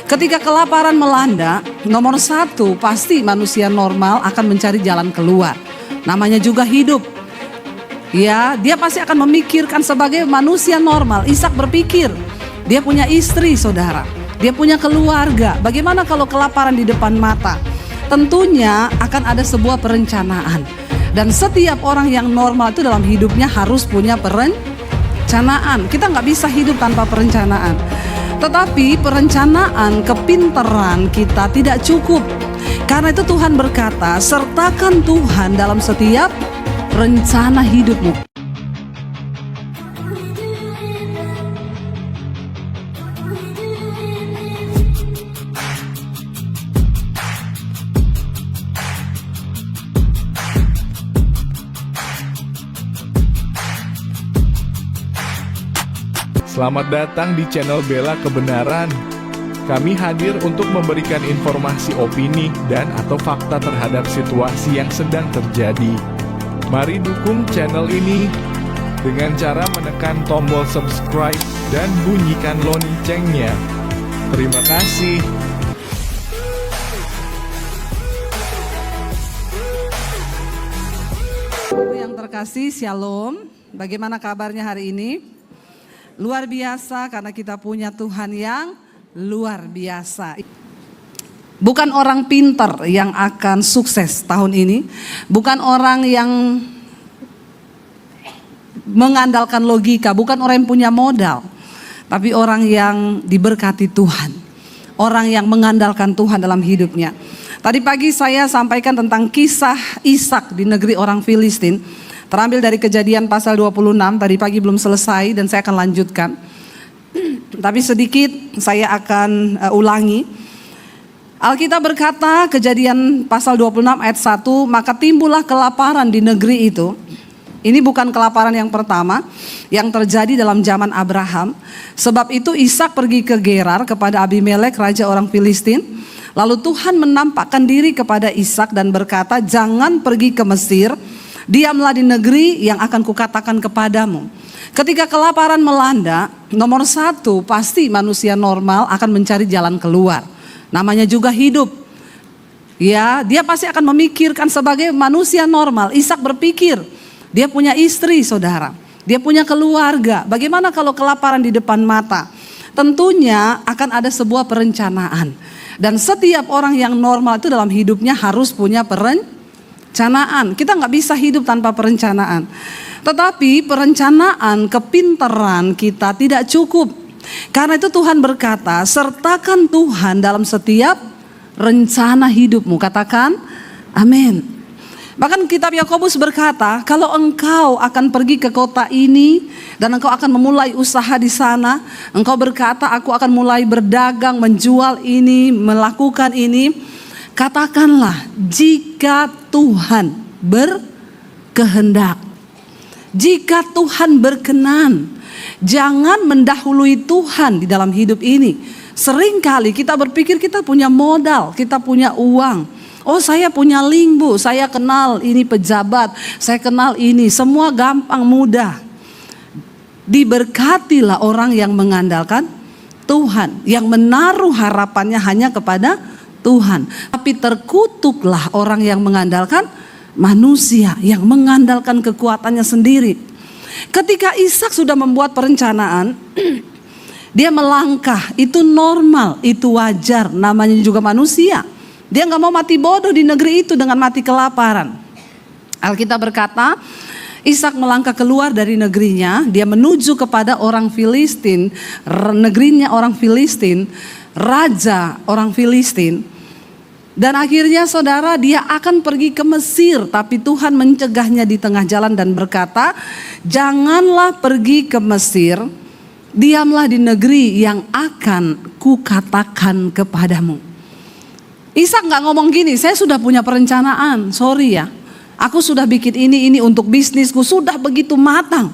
Ketika kelaparan melanda, nomor satu pasti manusia normal akan mencari jalan keluar. Namanya juga hidup. Ya, dia pasti akan memikirkan sebagai manusia normal. Ishak berpikir, dia punya istri, saudara. Dia punya keluarga. Bagaimana kalau kelaparan di depan mata? Tentunya akan ada sebuah perencanaan. Dan setiap orang yang normal itu dalam hidupnya harus punya perencanaan. Kita nggak bisa hidup tanpa perencanaan. Tetapi perencanaan, kepintaran kita tidak cukup. Karena itu Tuhan berkata, sertakan Tuhan dalam setiap rencana hidupmu. Selamat datang di channel Bela Kebenaran. Kami hadir untuk memberikan informasi opini dan atau fakta terhadap situasi yang sedang terjadi. Mari dukung channel ini dengan cara menekan tombol subscribe dan bunyikan loncengnya. Terima kasih. Yang terkasih, Shalom. Bagaimana kabarnya hari ini? Luar biasa karena kita punya Tuhan yang luar biasa. Bukan orang pintar yang akan sukses tahun ini. Bukan orang yang mengandalkan logika. Bukan orang yang punya modal. Tapi orang yang diberkati Tuhan. Orang yang mengandalkan Tuhan dalam hidupnya. Tadi pagi saya sampaikan tentang kisah Ishak di negeri orang Filistin. Terambil dari Kejadian pasal 26, tadi pagi belum selesai dan saya akan lanjutkan. Tapi sedikit saya akan ulangi. Alkitab berkata, Kejadian pasal 26 ayat 1, maka timbullah kelaparan di negeri itu. Ini bukan kelaparan yang pertama yang terjadi dalam zaman Abraham. Sebab itu Ishak pergi ke Gerar kepada Abimelek, raja orang Filistin. Lalu Tuhan menampakkan diri kepada Ishak dan berkata, jangan pergi ke Mesir. Diamlah di negeri yang akan kukatakan kepadamu. Ketika kelaparan melanda, nomor satu pasti manusia normal akan mencari jalan keluar. Namanya juga hidup. Ya, dia pasti akan memikirkan sebagai manusia normal. Ishak berpikir, dia punya istri, saudara. Dia punya keluarga. Bagaimana kalau kelaparan di depan mata? Tentunya akan ada sebuah perencanaan. Dan setiap orang yang normal itu dalam hidupnya harus punya perencanaan. Kita nggak bisa hidup tanpa perencanaan. Tetapi perencanaan, kepintaran kita tidak cukup. Karena itu Tuhan berkata, sertakan Tuhan dalam setiap rencana hidupmu. Katakan, amin. Bahkan kitab Yakobus berkata, kalau engkau akan pergi ke kota ini dan engkau akan memulai usaha di sana, engkau berkata, aku akan mulai berdagang, menjual ini, melakukan ini. Katakanlah, jika Tuhan berkehendak, jika Tuhan berkenan, jangan mendahului Tuhan di dalam hidup ini. Seringkali kita berpikir kita punya modal, kita punya uang. Oh, saya punya link, Bu, saya kenal ini pejabat, saya kenal ini, semua gampang mudah. Diberkatilah orang yang mengandalkan Tuhan, yang menaruh harapannya hanya kepada Tuhan. Tapi terkutuklah orang yang mengandalkan manusia, yang mengandalkan kekuatannya sendiri. Ketika Ishak sudah membuat perencanaan, dia melangkah, itu normal, itu wajar, namanya juga manusia. Dia gak mau mati bodoh di negeri itu dengan mati kelaparan. Alkitab berkata, Ishak melangkah keluar dari negerinya, dia menuju kepada orang Filistin, negerinya orang Filistin, raja orang Filistin. Dan akhirnya saudara, dia akan pergi ke Mesir, tapi Tuhan mencegahnya di tengah jalan dan berkata, janganlah pergi ke Mesir, diamlah di negeri yang akan kukatakan kepadamu. Ishak gak ngomong gini, saya sudah punya perencanaan, sorry ya, aku sudah bikin ini untuk bisnisku, sudah begitu matang.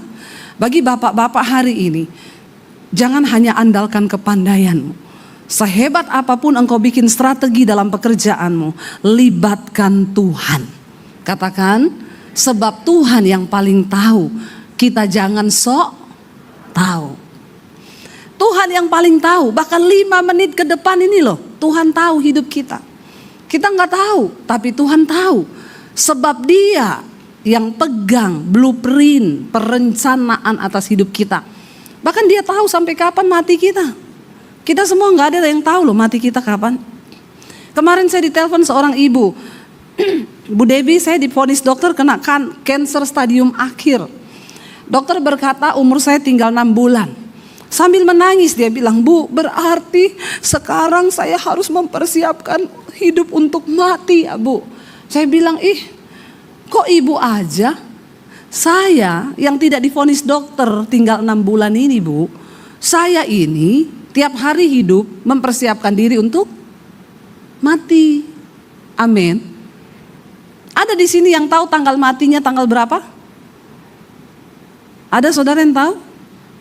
Bagi bapak-bapak hari ini, jangan hanya andalkan kepandaianmu. Sehebat apapun engkau bikin strategi dalam pekerjaanmu, libatkan Tuhan. Katakan, sebab Tuhan yang paling tahu. Kita jangan sok tahu. Tuhan yang paling tahu. Bahkan 5 menit ke depan ini loh, Tuhan tahu hidup kita. Kita nggak tahu, tapi Tuhan tahu. Sebab Dia yang pegang blueprint perencanaan atas hidup kita. Bahkan Dia tahu sampai kapan mati kita. Kita semua nggak ada yang tahu loh mati kita kapan. Kemarin saya ditelepon seorang ibu. Bu Debbie, saya divonis dokter kena kanker stadium akhir. Dokter berkata umur saya tinggal 6 bulan. Sambil menangis dia bilang, Bu, berarti sekarang saya harus mempersiapkan hidup untuk mati ya Bu. Saya bilang, kok ibu aja? Saya yang tidak divonis dokter tinggal 6 bulan ini Bu. Saya ini tiap hari hidup mempersiapkan diri untuk mati. Amin. Ada di sini yang tahu tanggal matinya tanggal berapa? Ada saudara yang tahu?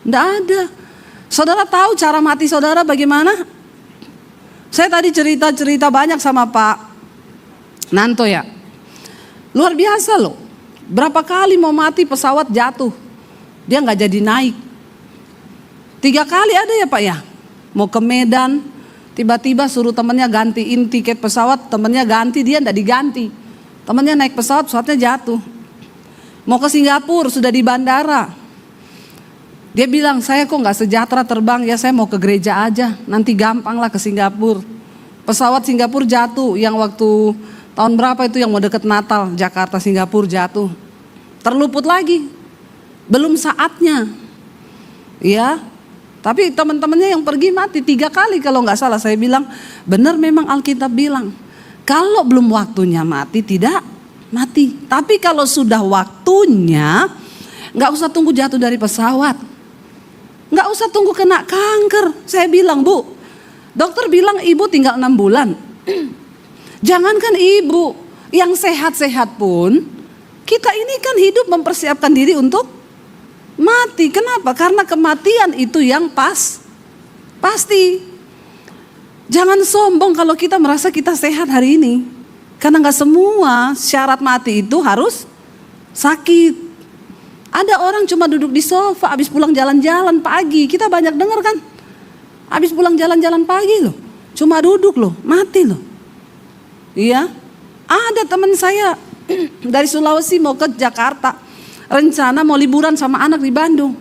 Enggak ada. Saudara tahu cara mati saudara bagaimana? Saya tadi cerita banyak sama Pak Nanto ya. Luar biasa loh. Berapa kali mau mati pesawat jatuh. Dia nggak jadi naik. 3 kali ada ya Pak ya. Mau ke Medan, tiba-tiba suruh temannya gantiin tiket pesawat, temannya ganti, dia nggak diganti. Temannya naik pesawat, pesawatnya jatuh. Mau ke Singapura, sudah di bandara. Dia bilang, saya kok nggak sejahtera terbang, ya saya mau ke gereja aja, nanti gampang lah ke Singapura. Pesawat Singapura jatuh, yang waktu tahun berapa itu yang mau deket Natal, Jakarta Singapura jatuh. Terluput lagi, belum saatnya. Ya, tapi teman-temannya yang pergi mati 3 kali kalau nggak salah. Saya bilang, benar memang Alkitab bilang, kalau belum waktunya mati tidak mati. Tapi kalau sudah waktunya, nggak usah tunggu jatuh dari pesawat. Nggak usah tunggu kena kanker. Saya bilang, Bu, dokter bilang ibu tinggal 6 bulan. Jangankan ibu, yang sehat-sehat pun, kita ini kan hidup mempersiapkan diri untuk mati. Kenapa? Karena kematian itu yang pasti. Jangan sombong kalau kita merasa kita sehat hari ini. Karena gak semua syarat mati itu harus sakit. Ada orang cuma duduk di sofa habis pulang jalan-jalan pagi. Kita banyak dengar kan. Habis pulang jalan-jalan pagi loh. Cuma duduk loh, mati loh. Iya. Ada teman saya dari Sulawesi mau ke Jakarta. Rencana mau liburan sama anak di Bandung.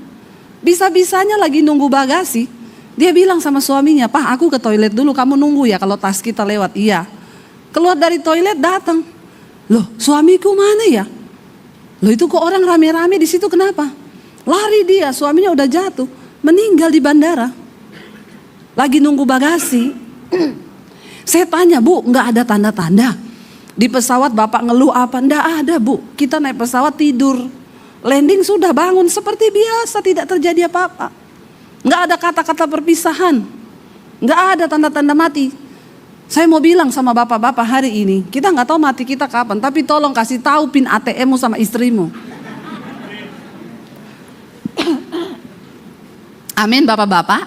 Bisa-bisanya lagi nunggu bagasi. Dia bilang sama suaminya, Pak, aku ke toilet dulu, kamu nunggu ya kalau tas kita lewat. Iya. Keluar dari toilet datang. Loh, suamiku mana ya? Loh, itu kok orang rame-rame di situ, kenapa? Lari dia, suaminya udah jatuh, meninggal di bandara. Lagi nunggu bagasi. Saya tanya, Bu, nggak ada tanda-tanda? Di pesawat Bapak ngeluh apa? Nggak ada, Bu. Kita naik pesawat tidur. Landing sudah bangun seperti biasa, tidak terjadi apa-apa. Nggak ada kata-kata perpisahan. Nggak ada tanda-tanda mati. Saya mau bilang sama bapak-bapak hari ini, kita nggak tahu mati kita kapan, tapi tolong kasih tahu PIN ATM-mu sama istrimu. Amin bapak-bapak.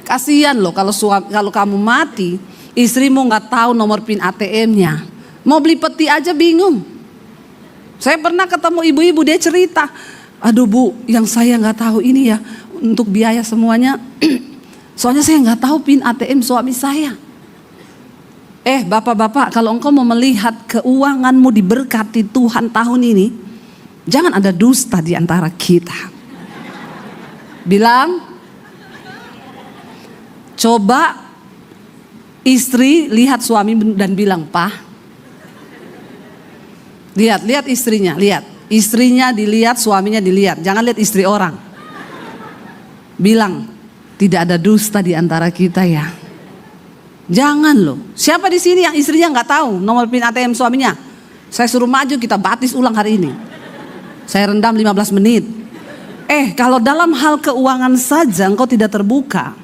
Kasihan loh kalau kamu mati, istrimu nggak tahu nomor PIN ATM-nya. Mau beli peti aja bingung. Saya pernah ketemu ibu-ibu, dia cerita, aduh Bu, yang saya nggak tahu ini ya untuk biaya semuanya. Soalnya saya nggak tahu PIN ATM suami saya. Bapak-bapak, kalau engkau mau melihat keuanganmu diberkati Tuhan tahun ini, jangan ada dusta di antara kita. Bilang, coba istri lihat suami dan bilang, Pak, lihat istrinya, lihat. Istrinya dilihat, suaminya dilihat. Jangan lihat istri orang. Bilang, tidak ada dusta di antara kita ya. Jangan loh. Siapa di sini yang istrinya nggak tahu nomor PIN ATM suaminya? Saya suruh maju, kita baptis ulang hari ini. Saya rendam 15 menit. Kalau dalam hal keuangan saja engkau tidak terbuka,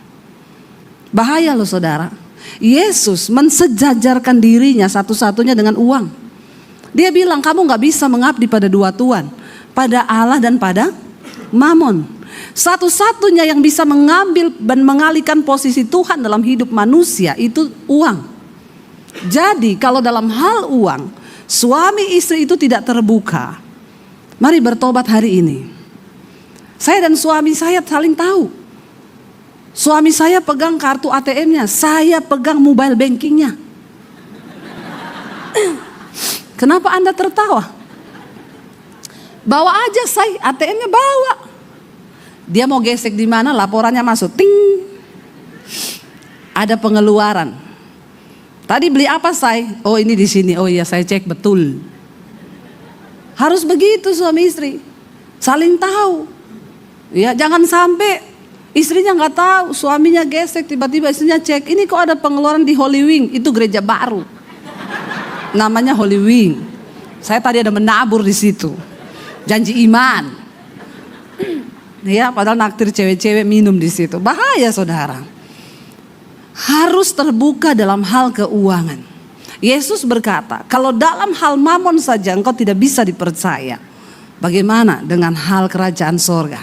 bahaya loh saudara. Yesus mensejajarkan dirinya satu-satunya dengan uang. Dia bilang, kamu nggak bisa mengabdi pada 2 tuan, pada Allah dan pada Mamon. Satu-satunya yang bisa mengambil dan mengalihkan posisi Tuhan dalam hidup manusia itu uang. Jadi kalau dalam hal uang, suami istri itu tidak terbuka. Mari bertobat hari ini. Saya dan suami saya saling tahu. Suami saya pegang kartu ATM-nya, saya pegang mobile banking-nya. Kenapa Anda tertawa? Bawa aja saya, ATM-nya bawa. Dia mau gesek di mana, laporannya masuk, ting. Ada pengeluaran. Tadi beli apa saya? Oh ini di sini. Oh iya saya cek betul. Harus begitu suami istri, saling tahu. Ya jangan sampai istrinya nggak tahu, suaminya gesek, tiba-tiba istrinya cek. Ini kok ada pengeluaran di Holy Wing? Itu gereja baru. Namanya Holy Wing. Saya tadi ada menabur di situ. Janji iman. Ya, padahal naktir cewek-cewek minum di situ. Bahaya saudara. Harus terbuka dalam hal keuangan. Yesus berkata, kalau dalam hal mamon saja engkau tidak bisa dipercaya, bagaimana dengan hal kerajaan sorga?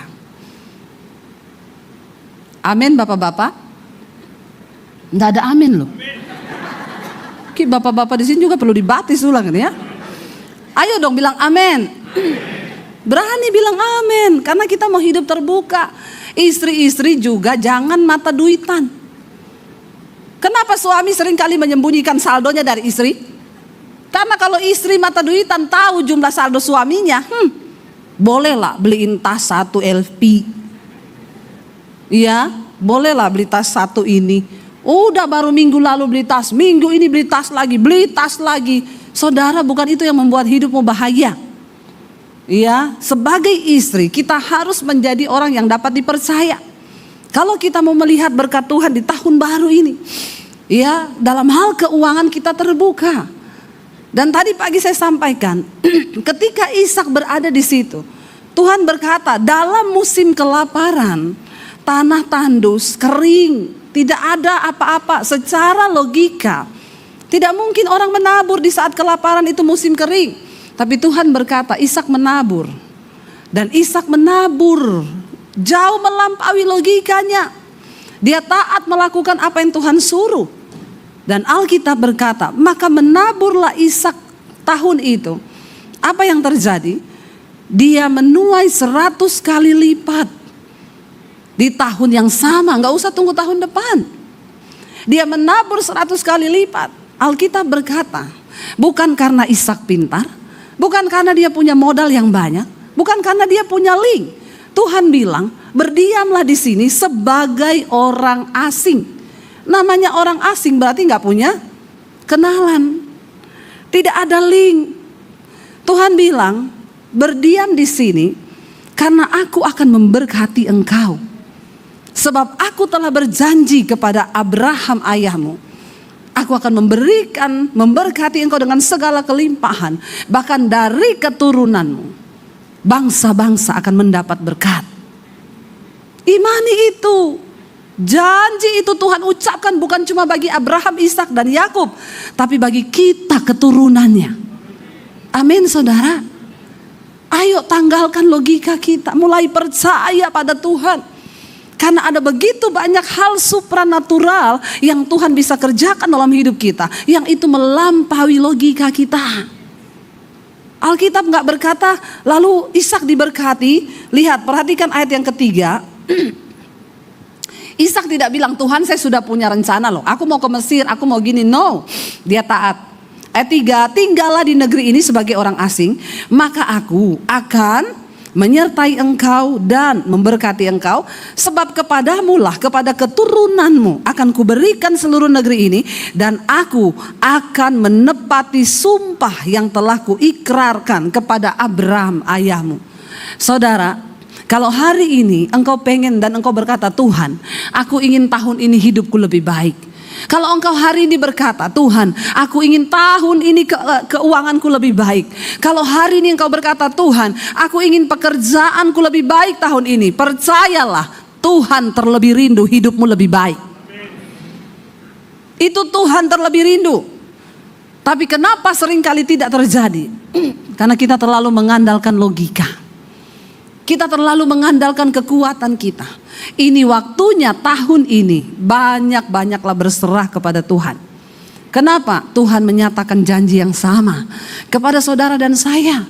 Amin bapak-bapak? Tidak ada amin loh. Bapak-bapak di sini juga perlu dibatis ulang ya. Ayo dong bilang amin. Berani bilang amin, karena kita mau hidup terbuka. Istri-istri juga jangan mata duitan. Kenapa suami seringkali menyembunyikan saldonya dari istri? Karena kalau istri mata duitan tahu jumlah saldo suaminya, bolehlah beliin tas 1 LV. Iya, bolehlah beli tas 1 ini. Udah baru minggu lalu beli tas, minggu ini beli tas lagi. Saudara, bukan itu yang membuat hidupmu bahagia. Ya, sebagai istri kita harus menjadi orang yang dapat dipercaya. Kalau kita mau melihat berkat Tuhan di tahun baru ini, ya, dalam hal keuangan kita terbuka. Dan tadi pagi saya sampaikan, ketika Ishak berada di situ, Tuhan berkata, dalam musim kelaparan, tanah tandus, kering, tidak ada apa-apa. Secara logika, tidak mungkin orang menabur di saat kelaparan itu musim kering. Tapi Tuhan berkata, Ishak menabur. Dan Ishak menabur jauh melampaui logikanya. Dia taat melakukan apa yang Tuhan suruh. Dan Alkitab berkata, maka menaburlah Ishak tahun itu. Apa yang terjadi? Dia menuai 100 kali lipat. Di tahun yang sama, gak usah tunggu tahun depan. Dia menabur 100 kali lipat. Alkitab berkata, bukan karena Ishak pintar, bukan karena dia punya modal yang banyak, bukan karena dia punya link. Tuhan bilang, berdiamlah di sini sebagai orang asing. Namanya orang asing berarti nggak punya kenalan, tidak ada link. Tuhan bilang, berdiam di sini karena aku akan memberkati engkau. Sebab aku telah berjanji kepada Abraham ayahmu, aku akan memberkati engkau dengan segala kelimpahan. Bahkan dari keturunanmu, bangsa-bangsa akan mendapat berkat. Imani itu. Janji itu Tuhan ucapkan bukan cuma bagi Abraham, Ishak dan Yakub, tapi bagi kita keturunannya. Amin saudara. Ayo tanggalkan logika kita, mulai percaya pada Tuhan. Karena ada begitu banyak hal supranatural yang Tuhan bisa kerjakan dalam hidup kita, yang itu melampaui logika kita. Alkitab gak berkata lalu Ishak diberkati. Lihat, perhatikan ayat yang ketiga. Ishak tidak bilang, Tuhan saya sudah punya rencana loh, aku mau ke Mesir, aku mau gini. No, dia taat. Ayat 3, tinggallah di negeri ini sebagai orang asing, maka aku akan menyertai engkau dan memberkati engkau, sebab kepadamu lah, kepada keturunanmu akan kuberikan seluruh negeri ini, dan aku akan menepati sumpah yang telah kuikrarkan kepada Abraham ayahmu. Saudara, kalau hari ini engkau pengen dan engkau berkata, Tuhan, aku ingin tahun ini hidupku lebih baik. Kalau engkau hari ini berkata, Tuhan, aku ingin tahun ini keuanganku lebih baik. Kalau hari ini engkau berkata, Tuhan, aku ingin pekerjaanku lebih baik tahun ini. Percayalah, Tuhan terlebih rindu hidupmu lebih baik. Itu Tuhan terlebih rindu. Tapi kenapa seringkali tidak terjadi? Karena kita terlalu mengandalkan logika. Kita terlalu mengandalkan kekuatan kita. Ini waktunya tahun ini banyak-banyaklah berserah kepada Tuhan. Kenapa? Tuhan menyatakan janji yang sama kepada saudara dan saya.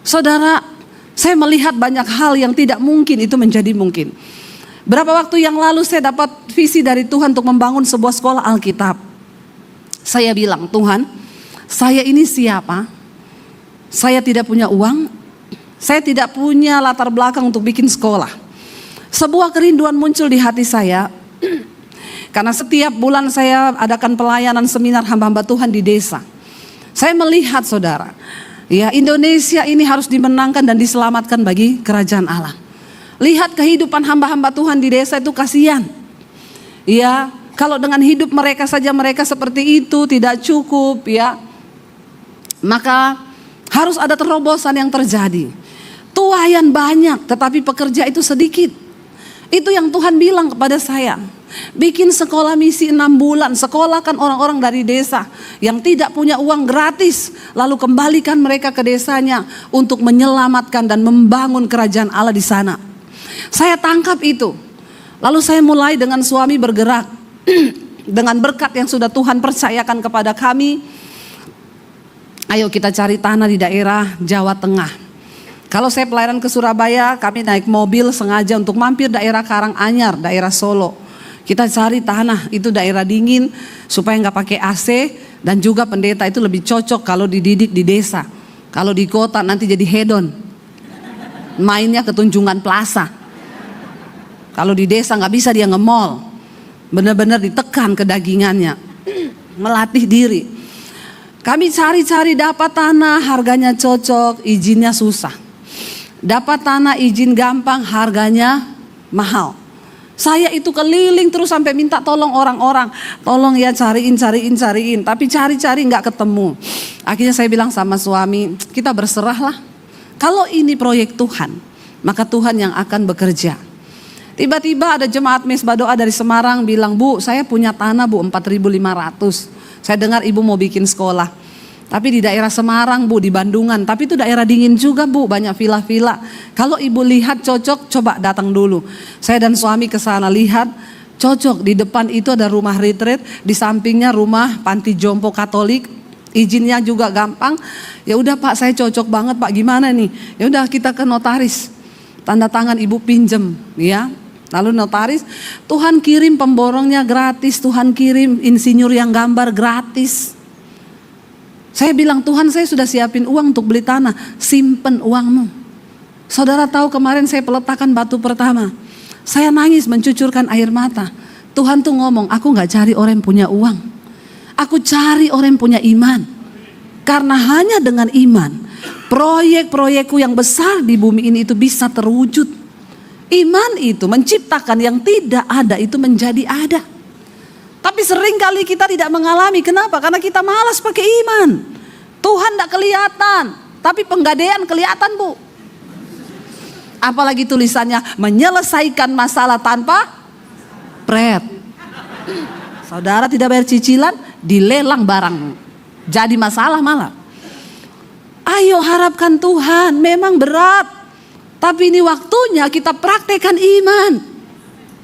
Saudara, saya melihat banyak hal yang tidak mungkin itu menjadi mungkin. Berapa waktu yang lalu saya dapat visi dari Tuhan untuk membangun sebuah sekolah Alkitab. Saya bilang, Tuhan, saya ini siapa? Saya tidak punya uang, saya tidak punya latar belakang untuk bikin sekolah. Sebuah kerinduan muncul di hati saya, karena setiap bulan saya adakan pelayanan seminar hamba-hamba Tuhan di desa. Saya melihat saudara, ya Indonesia ini harus dimenangkan dan diselamatkan bagi kerajaan Allah. Lihat kehidupan hamba-hamba Tuhan di desa itu kasihan. Ya, kalau dengan hidup mereka saja mereka seperti itu tidak cukup ya. Maka harus ada terobosan yang terjadi. Tuayan banyak tetapi pekerja itu sedikit. Itu yang Tuhan bilang kepada saya. Bikin sekolah misi 6 bulan, sekolahkan orang-orang dari desa yang tidak punya uang gratis, lalu kembalikan mereka ke desanya untuk menyelamatkan dan membangun kerajaan Allah di sana. Saya tangkap itu. Lalu saya mulai dengan suami bergerak dengan berkat yang sudah Tuhan percayakan kepada kami. Ayo kita cari tanah di daerah Jawa Tengah. Kalau saya pelayanan ke Surabaya, kami naik mobil sengaja untuk mampir daerah Karanganyar, daerah Solo. Kita cari tanah, itu daerah dingin supaya nggak pakai AC, dan juga pendeta itu lebih cocok kalau dididik di desa. Kalau di kota nanti jadi hedon, mainnya ke Tunjungan Plaza. Kalau di desa nggak bisa dia nge-mall, benar-benar ditekan kedagingannya, melatih diri. Kami cari-cari dapat tanah, harganya cocok, izinnya susah. Dapat tanah izin gampang, harganya mahal. Saya itu keliling terus sampai minta tolong orang-orang, tolong ya cariin. Tapi cari-cari nggak ketemu. Akhirnya saya bilang sama suami, kita berserahlah. Kalau ini proyek Tuhan, maka Tuhan yang akan bekerja. Tiba-tiba ada jemaat Mesbah Doa dari Semarang bilang, Bu, saya punya tanah Bu 4.500. Saya dengar ibu mau bikin sekolah. Tapi di daerah Semarang Bu, di Bandungan. Tapi itu daerah dingin juga Bu, banyak villa-villa. Kalau ibu lihat cocok, coba datang dulu. Saya dan suami ke sana lihat, cocok. Di depan itu ada rumah retreat, di sampingnya rumah panti jompo Katolik. Izinnya juga gampang. Ya udah Pak, saya cocok banget Pak, gimana nih? Ya udah kita ke notaris. Tanda tangan ibu pinjem, ya. Lalu notaris, Tuhan kirim pemborongnya gratis, Tuhan kirim insinyur yang gambar gratis. Saya bilang, Tuhan saya sudah siapin uang untuk beli tanah, simpen uangmu. Saudara tahu kemarin saya peletakan batu pertama, saya nangis mencucurkan air mata. Tuhan tuh ngomong, aku gak cari orang yang punya uang, aku cari orang yang punya iman. Karena hanya dengan iman, proyek-proyekku yang besar di bumi ini itu bisa terwujud. Iman itu menciptakan yang tidak ada itu menjadi ada. Tapi seringkali kita tidak mengalami. Kenapa? Karena kita malas pakai iman. Tuhan tidak kelihatan, tapi penggadaian kelihatan Bu. Apalagi tulisannya menyelesaikan masalah tanpa pret. Saudara tidak bayar cicilan, dilelang barang, jadi masalah malah. Ayo harapkan Tuhan, memang berat. Tapi ini waktunya kita praktekkan iman.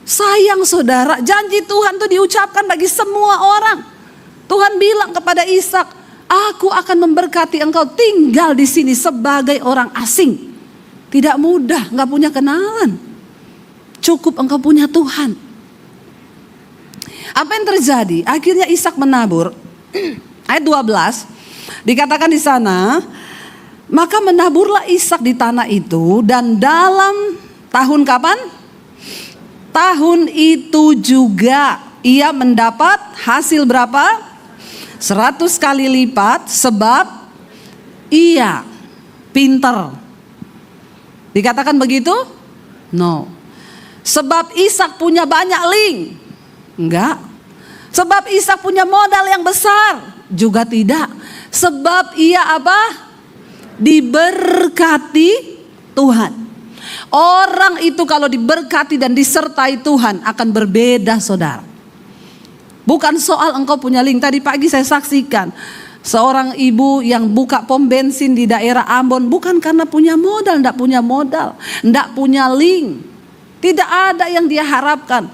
Sayang saudara, janji Tuhan itu diucapkan bagi semua orang. Tuhan bilang kepada Ishak, aku akan memberkati engkau tinggal di sini sebagai orang asing. Tidak mudah, gak punya kenalan. Cukup engkau punya Tuhan. Apa yang terjadi? Akhirnya Ishak menabur. Ayat 12 dikatakan di sana, maka menaburlah Ishak di tanah itu, dan dalam tahun kapan? Tahun itu juga ia mendapat hasil berapa? 100 kali lipat, sebab ia pintar. Dikatakan begitu? No. Sebab Ishak punya banyak link? Enggak. Sebab Ishak punya modal yang besar? Juga tidak. Sebab ia apa? Diberkati Tuhan. Orang itu kalau diberkati dan disertai Tuhan akan berbeda saudara. Bukan soal engkau punya link. Tadi pagi saya saksikan seorang ibu yang buka pom bensin di daerah Ambon. Bukan karena punya modal, enggak punya modal, enggak punya link. Tidak ada yang dia harapkan.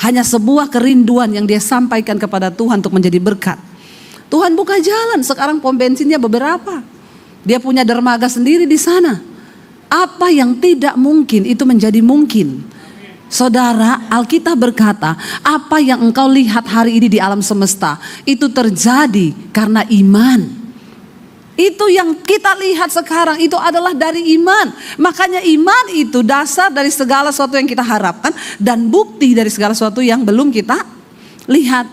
Hanya sebuah kerinduan yang dia sampaikan kepada Tuhan untuk menjadi berkat. Tuhan buka jalan, sekarang pom bensinnya beberapa. Dia punya dermaga sendiri di sana. Apa yang tidak mungkin itu menjadi mungkin. Saudara, Alkitab berkata, apa yang engkau lihat hari ini di alam semesta, itu terjadi karena iman. Itu yang kita lihat sekarang, itu adalah dari iman. Makanya iman itu dasar dari segala sesuatu yang kita harapkan, dan bukti dari segala sesuatu yang belum kita lihat.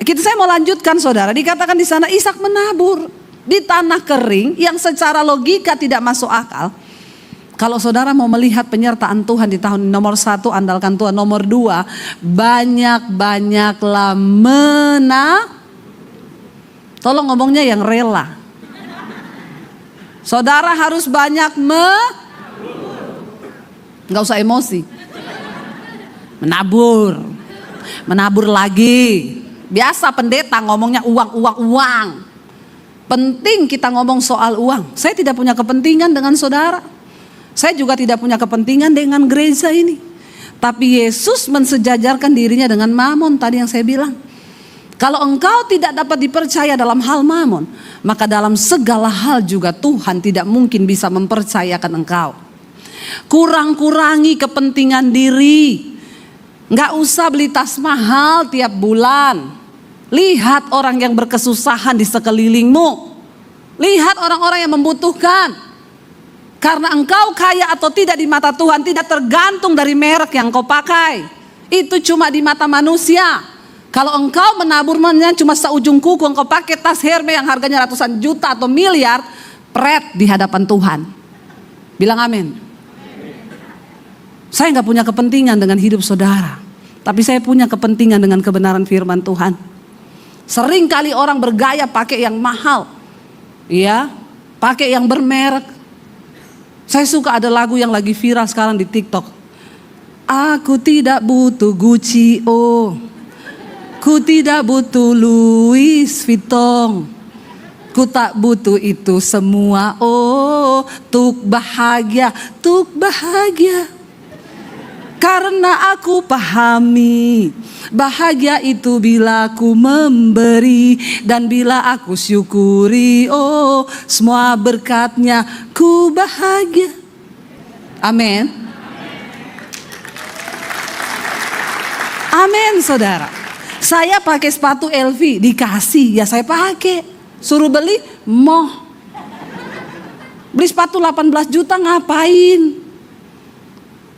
Saya mau lanjutkan, saudara. Dikatakan di sana Ishak menabur di tanah kering yang secara logika tidak masuk akal. Kalau saudara mau melihat penyertaan Tuhan di tahun nomor 1, andalkan Tuhan. Nomor 2, banyak-banyaklah tolong ngomongnya yang rela. Saudara harus banyak nggak usah emosi. Menabur lagi. Biasa pendeta ngomongnya uang. Penting kita ngomong soal uang. Saya tidak punya kepentingan dengan saudara. Saya juga tidak punya kepentingan dengan gereja ini. Tapi Yesus mensejajarkan dirinya dengan mamon tadi yang saya bilang. Kalau engkau tidak dapat dipercaya dalam hal mamon, maka dalam segala hal juga Tuhan tidak mungkin bisa mempercayakan engkau. Kurang-kurangi kepentingan diri. Nggak usah beli tas mahal tiap bulan. Lihat orang yang berkesusahan di sekelilingmu. Lihat orang-orang yang membutuhkan. Karena engkau kaya atau tidak di mata Tuhan tidak tergantung dari merek yang kau pakai. Itu cuma di mata manusia. Kalau engkau menaburnya cuma seujung kuku, engkau pakai tas Hermes yang harganya ratusan juta atau miliar, pret di hadapan Tuhan. Bilang amin. Saya nggak punya kepentingan dengan hidup saudara, tapi saya punya kepentingan dengan kebenaran firman Tuhan. Sering kali orang bergaya pakai yang mahal, ya, pakai yang bermerek. Saya suka ada lagu yang lagi viral sekarang di TikTok. Aku tidak butuh Gucci, oh. Ku tidak butuh Louis Vuitton. Ku tak butuh itu semua, oh. Tuk bahagia. Karena aku pahami, bahagia itu bila aku memberi dan bila aku syukuri, oh semua berkatnya ku bahagia. Amin. Amin, saudara. Saya pakai sepatu LV, dikasih, ya saya pakai. Suruh beli, beli sepatu 18 juta ngapain?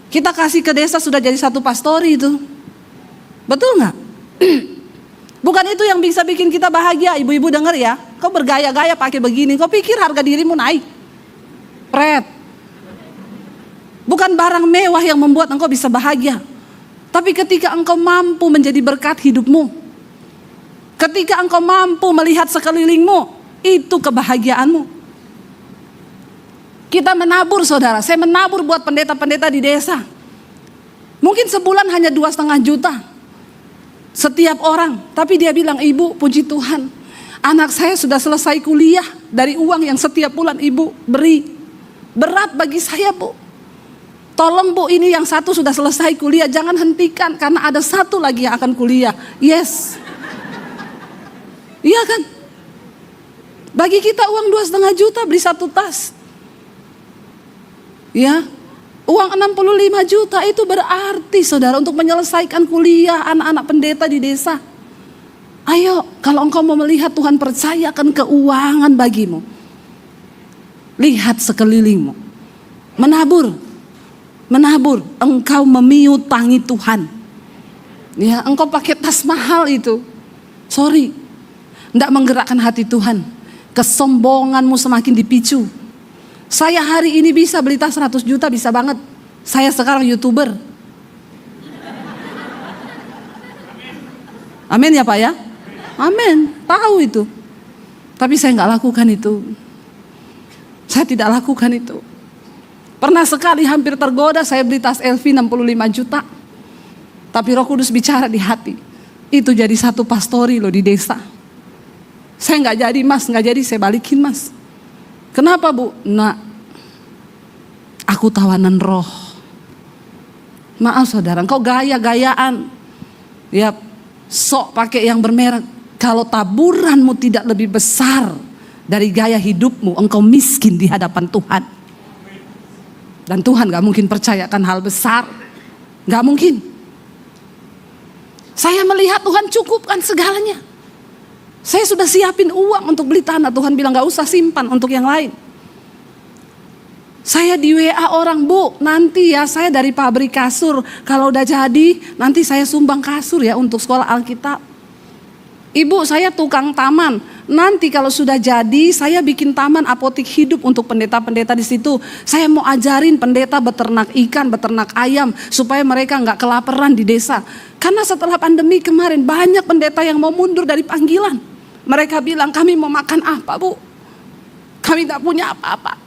Kita kasih ke desa sudah jadi satu pastori itu. Betul gak? Bukan itu yang bisa bikin kita bahagia. Ibu-ibu dengar ya, kau bergaya-gaya pakai begini, kau pikir harga dirimu naik? Pret. Bukan barang mewah yang membuat engkau bisa bahagia. Tapi ketika engkau mampu menjadi berkat hidupmu, ketika engkau mampu melihat sekelilingmu, itu kebahagiaanmu. Kita menabur, saudara. Saya menabur buat pendeta-pendeta di desa. Mungkin sebulan hanya 2,5 juta setiap orang. Tapi dia bilang, ibu puji Tuhan, anak saya sudah selesai kuliah dari uang yang setiap bulan ibu beri. Berat bagi saya, bu. Tolong bu, ini yang satu sudah selesai kuliah, jangan hentikan karena ada satu lagi yang akan kuliah. Yes. Iya kan? Bagi kita uang 2,5 juta beli satu tas. Ya, uang 65 juta itu berarti, saudara, untuk menyelesaikan kuliah anak-anak pendeta di desa. Ayo, kalau engkau mau melihat Tuhan percayakan keuangan bagimu, lihat sekelilingmu. Menabur, engkau memiutangi Tuhan. Ya, engkau pakai tas mahal itu, sorry, tidak menggerakkan hati Tuhan. Kesombonganmu semakin dipicu. Saya hari ini bisa beli tas 100 juta, bisa banget. Saya sekarang YouTuber. Amin ya Pak ya? Amin, tahu itu. Tapi saya nggak lakukan itu. Saya tidak lakukan itu. Pernah sekali hampir tergoda saya beli tas LV 65 juta. Tapi Roh Kudus bicara di hati. Itu jadi satu pastori loh di desa. Saya nggak jadi mas, nggak jadi, saya balikin mas. Kenapa bu? Nah, aku tawanan roh. Maaf saudara, engkau gaya-gayaan. Ya, sok pakai yang bermerek. Kalau taburanmu tidak lebih besar dari gaya hidupmu, engkau miskin di hadapan Tuhan. Dan Tuhan gak mungkin percayakan hal besar. Gak mungkin. Saya melihat Tuhan cukupkan segalanya. Saya sudah siapin uang untuk beli tanah. Tuhan bilang gak usah simpan untuk yang lain. Saya di WA orang, Bu, nanti ya saya dari pabrik kasur. Kalau udah jadi, nanti saya sumbang kasur ya untuk sekolah Alkitab. Ibu, saya tukang taman. Nanti kalau sudah jadi, saya bikin taman apotik hidup untuk pendeta-pendeta di situ. Saya mau ajarin pendeta beternak ikan, beternak ayam, supaya mereka nggak kelaparan di desa. Karena setelah pandemi kemarin, banyak pendeta yang mau mundur dari panggilan. Mereka bilang, kami mau makan apa, Bu? Kami nggak punya apa-apa.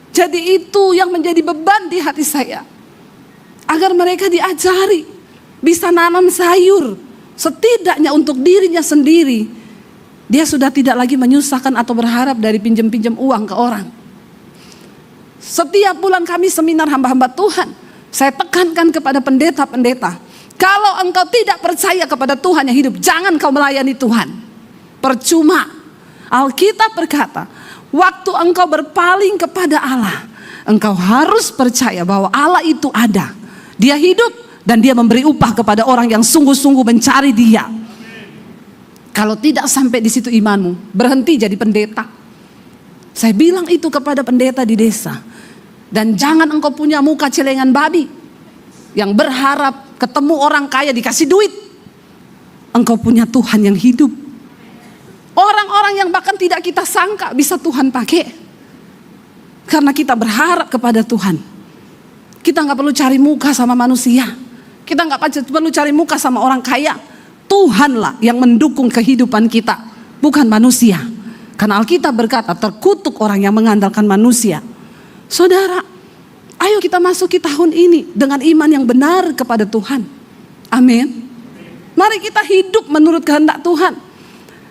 Jadi itu yang menjadi beban di hati saya. Agar mereka diajari, bisa nanam sayur. Setidaknya untuk dirinya sendiri. Dia sudah tidak lagi menyusahkan atau berharap dari pinjam-pinjam uang ke orang. Setiap bulan kami seminar hamba-hamba Tuhan. Saya tekankan kepada pendeta-pendeta. Kalau engkau tidak percaya kepada Tuhan yang hidup, jangan kau melayani Tuhan. Percuma. Alkitab berkata, waktu engkau berpaling kepada Allah, engkau harus percaya bahwa Allah itu ada. Dia hidup dan dia memberi upah kepada orang yang sungguh-sungguh mencari dia. Kalau tidak sampai di situ imanmu, berhenti jadi pendeta. Saya bilang itu kepada pendeta di desa. Dan jangan engkau punya muka celengan babi yang berharap ketemu orang kaya dikasih duit. Engkau punya Tuhan yang hidup. Orang-orang yang bahkan tidak kita sangka bisa Tuhan pakai. Karena kita berharap kepada Tuhan. Kita gak perlu cari muka sama manusia. Kita gak perlu cari muka sama orang kaya. Tuhanlah yang mendukung kehidupan kita, bukan manusia. Karena Alkitab berkata, terkutuk orang yang mengandalkan manusia. Saudara, ayo kita masuki tahun ini dengan iman yang benar kepada Tuhan. Amin. Mari kita hidup menurut kehendak Tuhan.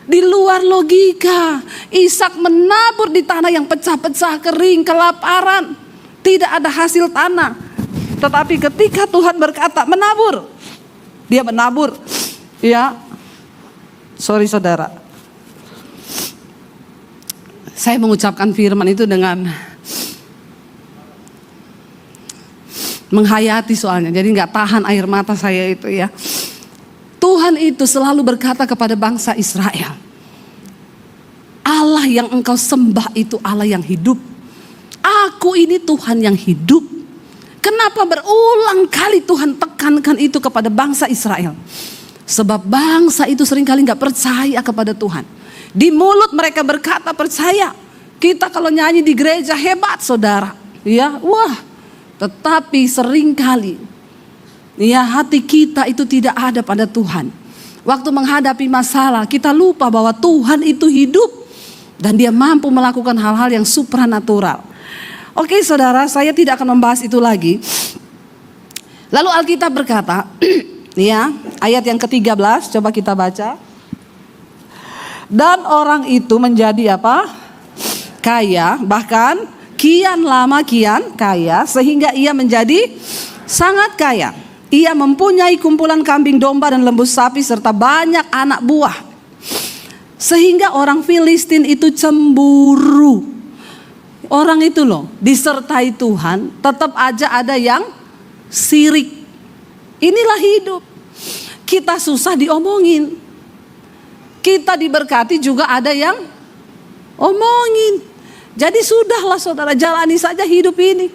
Di luar logika, Ishak menabur di tanah yang pecah-pecah, kering, kelaparan. Tidak ada hasil tanah. Tetapi ketika Tuhan berkata menabur, dia menabur. Ya, sorry saudara. Saya mengucapkan firman itu dengan menghayati soalnya. Jadi gak tahan air mata saya itu ya. Tuhan itu selalu berkata kepada bangsa Israel, Allah yang engkau sembah itu Allah yang hidup. Aku ini Tuhan yang hidup. Kenapa berulang kali Tuhan tekankan itu kepada bangsa Israel? Sebab bangsa itu seringkali gak percaya kepada Tuhan. Di mulut mereka berkata percaya. Kita kalau nyanyi di gereja hebat saudara. Ya, wah. Tetapi seringkali ya, hati kita itu tidak ada pada Tuhan. Waktu menghadapi masalah, kita lupa bahwa Tuhan itu hidup dan dia mampu melakukan hal-hal yang supranatural. Oke saudara, saya tidak akan membahas itu lagi. Lalu Alkitab berkata, ya, ayat yang ke-13, coba kita baca. Dan orang itu menjadi apa? Kaya, bahkan kian lama kian kaya, sehingga ia menjadi sangat kaya. Ia mempunyai kumpulan kambing domba dan lembu sapi serta banyak anak buah. Sehingga orang Filistin itu cemburu. Orang itu loh disertai Tuhan, tetap aja ada yang sirik. Inilah hidup. Kita susah diomongin. Kita diberkati juga ada yang omongin. Jadi sudahlah saudara, jalani saja hidup ini.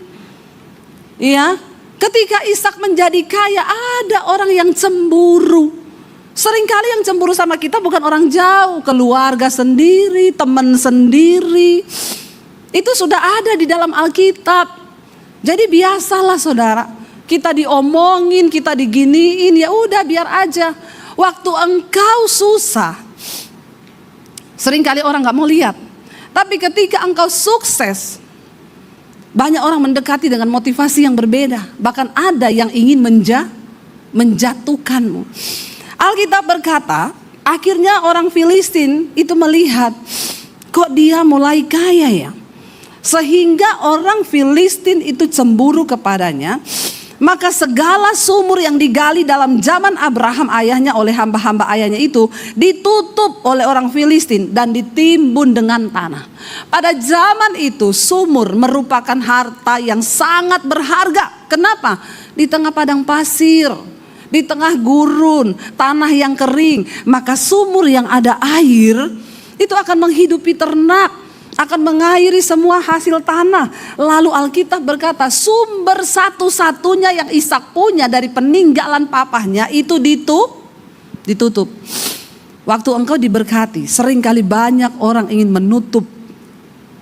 Iya. Ketika Ishak menjadi kaya, ada orang yang cemburu. Seringkali yang cemburu sama kita bukan orang jauh, keluarga sendiri, teman sendiri. Itu sudah ada di dalam Alkitab. Jadi biasalah saudara, kita diomongin, kita diginiin, ya udah biar aja. Waktu engkau susah, seringkali orang gak mau lihat. Tapi ketika engkau sukses, banyak orang mendekati dengan motivasi yang berbeda. Bahkan ada yang ingin menjatuhkanmu. Alkitab berkata, akhirnya orang Filistin itu melihat, kok dia mulai kaya ya. Sehingga orang Filistin itu cemburu kepadanya. Maka segala sumur yang digali dalam zaman Abraham ayahnya oleh hamba-hamba ayahnya itu ditutup oleh orang Filistin dan ditimbun dengan tanah. Pada zaman itu sumur merupakan harta yang sangat berharga. Kenapa? Di tengah padang pasir, di tengah gurun, tanah yang kering, maka sumur yang ada air itu akan menghidupi ternak, akan mengairi semua hasil tanah. Lalu Alkitab berkata, sumber satu-satunya yang Ishak punya dari peninggalan papahnya itu ditutup. Waktu engkau diberkati, seringkali banyak orang ingin menutup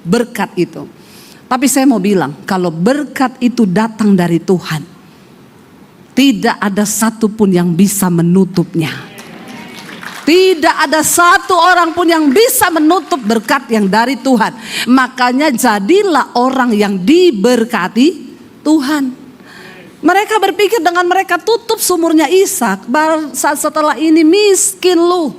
berkat itu. Tapi saya mau bilang, kalau berkat itu datang dari Tuhan, tidak ada satupun yang bisa menutupnya. Tidak ada satu orang pun yang bisa menutup berkat yang dari Tuhan. Makanya jadilah orang yang diberkati Tuhan. Mereka berpikir dengan mereka tutup sumurnya Ishak, setelah ini miskin lu.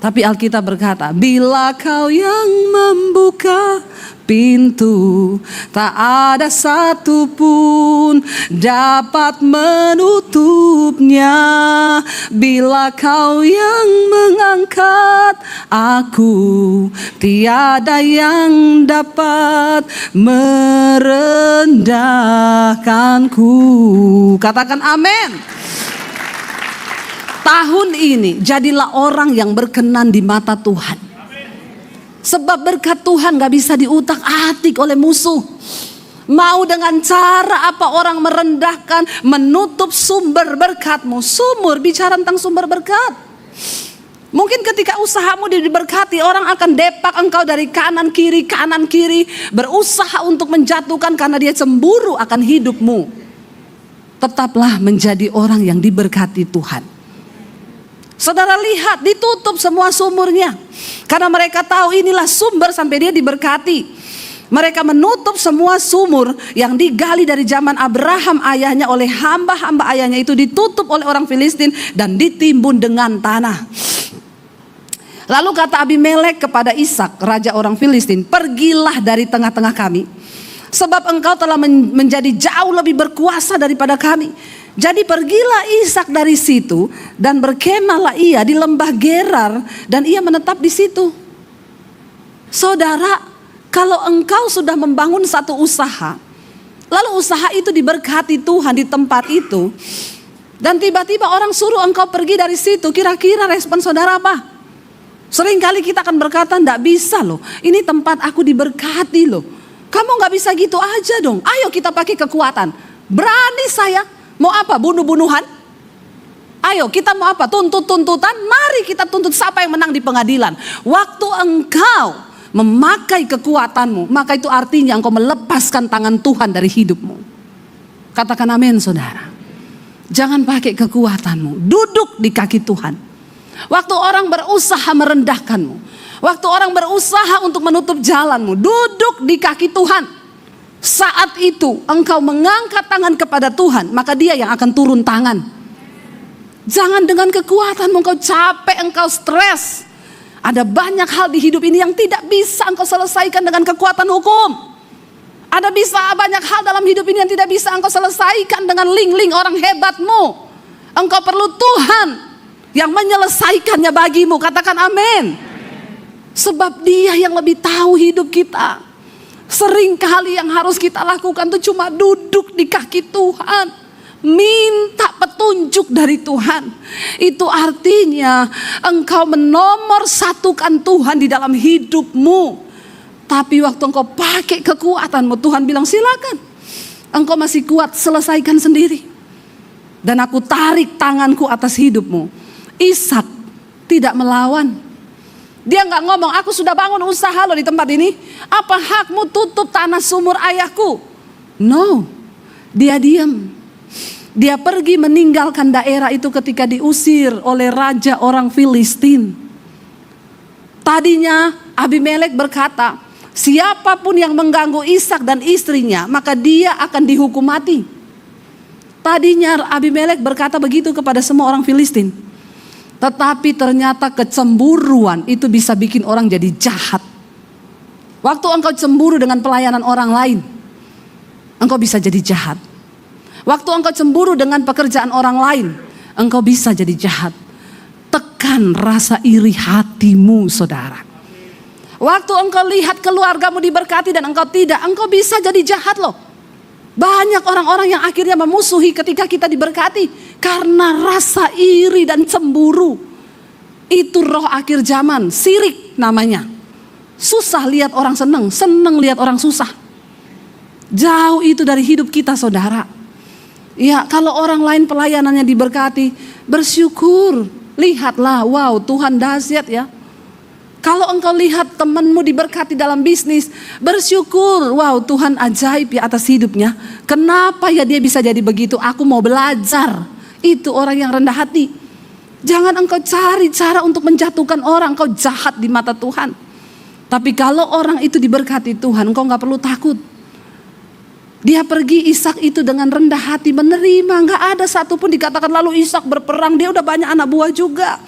Tapi Alkitab berkata, bila kau yang membuka pintu, tak ada satupun dapat menutupnya. Bila kau yang mengangkat aku, tiada yang dapat merendahkanku. Katakan amin. Tahun ini jadilah orang yang berkenan di mata Tuhan. Sebab berkat Tuhan gak bisa diutak-atik oleh musuh. Mau dengan cara apa orang merendahkan, menutup sumber berkatmu. Sumur, bicara tentang sumber berkat. Mungkin ketika usahamu diberkati, orang akan depak engkau dari kanan kiri, berusaha untuk menjatuhkan karena dia cemburu akan hidupmu. Tetaplah menjadi orang yang diberkati Tuhan. Saudara lihat, ditutup semua sumurnya. Karena mereka tahu inilah sumber sampai dia diberkati. Mereka menutup semua sumur yang digali dari zaman Abraham ayahnya oleh hamba-hamba ayahnya itu ditutup oleh orang Filistin dan ditimbun dengan tanah. Lalu kata Abimelek kepada Ishak, raja orang Filistin, pergilah dari tengah-tengah kami. Sebab engkau telah menjadi jauh lebih berkuasa daripada kami. Jadi pergilah Ishak dari situ dan berkemahlah ia di lembah Gerar dan ia menetap di situ. Saudara, kalau engkau sudah membangun satu usaha, lalu usaha itu diberkati Tuhan di tempat itu, dan tiba-tiba orang suruh engkau pergi dari situ, kira-kira respon saudara apa? Seringkali kita akan berkata, enggak bisa loh, ini tempat aku diberkati loh. Kamu gak bisa gitu aja dong, ayo kita pakai kekuatan. Berani saya. Mau apa? Bunuh-bunuhan? Ayo kita mau apa? Tuntut-tuntutan? Mari kita tuntut siapa yang menang di pengadilan. Waktu engkau memakai kekuatanmu, maka itu artinya engkau melepaskan tangan Tuhan dari hidupmu. Katakan amin saudara. Jangan pakai kekuatanmu, duduk di kaki Tuhan. Waktu orang berusaha merendahkanmu, waktu orang berusaha untuk menutup jalanmu, duduk di kaki Tuhan. Saat itu engkau mengangkat tangan kepada Tuhan, maka dia yang akan turun tangan. Jangan dengan kekuatanmu engkau capek, engkau stres. Ada banyak hal di hidup ini yang tidak bisa engkau selesaikan dengan kekuatan hukum. Ada banyak hal dalam hidup ini yang tidak bisa engkau selesaikan dengan link-link orang hebatmu. Engkau perlu Tuhan yang menyelesaikannya bagimu. Katakan amin. Sebab dia yang lebih tahu hidup kita. Seringkali yang harus kita lakukan itu cuma duduk di kaki Tuhan, minta petunjuk dari Tuhan. Itu artinya engkau menomorsatukan Tuhan di dalam hidupmu. Tapi waktu engkau pakai kekuatanmu, Tuhan bilang silakan, engkau masih kuat, selesaikan sendiri. Dan aku tarik tanganku atas hidupmu. Ishak tidak melawan. Dia nggak ngomong, aku sudah bangun usaha loh di tempat ini. Apa hakmu tutup tanah sumur ayahku? No, dia diam. Dia pergi meninggalkan daerah itu ketika diusir oleh raja orang Filistin. Tadinya Abimelek berkata, siapapun yang mengganggu Ishak dan istrinya, maka dia akan dihukum mati. Tadinya Abimelek berkata begitu kepada semua orang Filistin. Tetapi ternyata kecemburuan itu bisa bikin orang jadi jahat. Waktu engkau cemburu dengan pelayanan orang lain, engkau bisa jadi jahat. Waktu engkau cemburu dengan pekerjaan orang lain, engkau bisa jadi jahat. Tekan rasa iri hatimu saudara. Waktu engkau lihat keluargamu diberkati dan engkau tidak, engkau bisa jadi jahat loh. Banyak orang-orang yang akhirnya memusuhi ketika kita diberkati karena rasa iri dan cemburu. Itu roh akhir zaman, sirik namanya. Susah lihat orang seneng, seneng lihat orang susah. Jauh itu dari hidup kita, saudara. Ya, kalau orang lain pelayanannya diberkati, bersyukur. Lihatlah, wow, Tuhan dahsyat ya. Kalau engkau lihat temanmu diberkati dalam bisnis, bersyukur. Wow, Tuhan ajaib ya atas hidupnya. Kenapa ya dia bisa jadi begitu? Aku mau belajar. Itu orang yang rendah hati. Jangan engkau cari cara untuk menjatuhkan orang. Engkau jahat di mata Tuhan. Tapi kalau orang itu diberkati Tuhan, engkau gak perlu takut. Dia pergi, Ishak itu dengan rendah hati menerima. Gak ada satupun dikatakan lalu Ishak berperang. Dia udah banyak anak buah juga.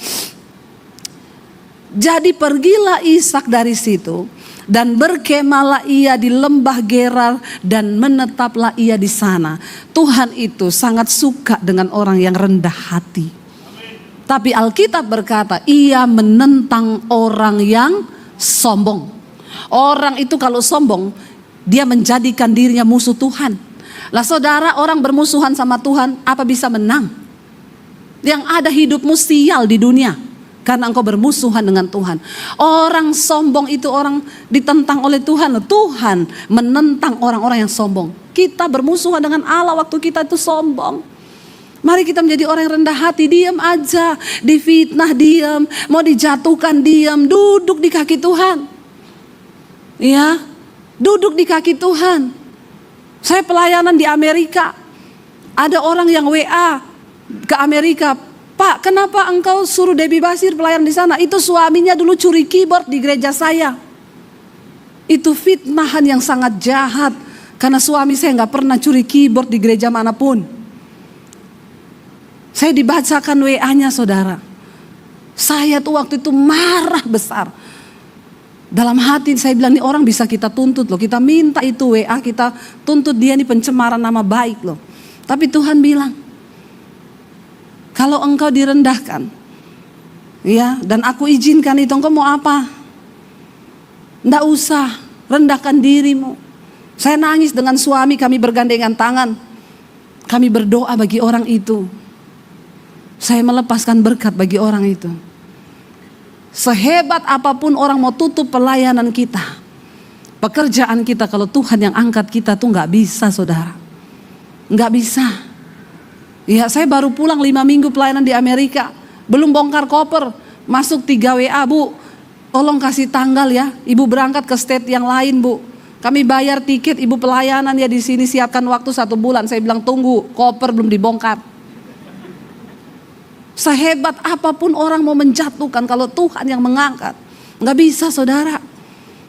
Jadi pergilah Ishak dari situ dan berkemahlah ia di lembah Gerar dan menetaplah ia di sana. Tuhan itu sangat suka dengan orang yang rendah hati. Tapi Alkitab berkata ia menentang orang yang sombong. Orang itu kalau sombong dia menjadikan dirinya musuh Tuhan. Lah saudara, orang bermusuhan sama Tuhan apa bisa menang? Yang ada hidupmu sial di dunia. Karena engkau bermusuhan dengan Tuhan. Orang sombong itu orang ditentang oleh Tuhan. Tuhan menentang orang-orang yang sombong. Kita bermusuhan dengan Allah waktu kita itu sombong. Mari kita menjadi orang yang rendah hati. Diam aja, difitnah diam, mau dijatuhkan diam, duduk di kaki Tuhan. Ya, duduk di kaki Tuhan. Saya pelayanan di Amerika. Ada orang yang WA ke Amerika. Pak, kenapa engkau suruh Debbie Basir pelayan di sana? Itu suaminya dulu curi keyboard di gereja saya. Itu fitnahan yang sangat jahat. Karena suami saya gak pernah curi keyboard di gereja manapun. Saya dibacakan WA-nya saudara. Saya tuh waktu itu marah besar. Dalam hati saya bilang, ini orang bisa kita tuntut loh. Kita minta itu WA, kita tuntut dia, ini pencemaran nama baik loh. Tapi Tuhan bilang, kalau engkau direndahkan, ya, dan aku izinkan itu, engkau mau apa? Nggak usah, rendahkan dirimu. Saya nangis dengan suami, kami bergandengan tangan. Kami berdoa bagi orang itu. Saya melepaskan berkat bagi orang itu. Sehebat apapun orang mau tutup pelayanan kita, pekerjaan kita, kalau Tuhan yang angkat kita tuh nggak bisa, saudara. Nggak bisa. Ya, saya baru pulang 5 minggu pelayanan di Amerika. Belum bongkar koper. Masuk 3 WA, Bu. Tolong kasih tanggal ya. Ibu berangkat ke state yang lain, Bu. Kami bayar tiket, ibu pelayanan ya di sini, siapkan waktu 1 bulan. Saya bilang tunggu, koper belum dibongkar. Sehebat apapun orang mau menjatuhkan, kalau Tuhan yang mengangkat, nggak bisa, saudara.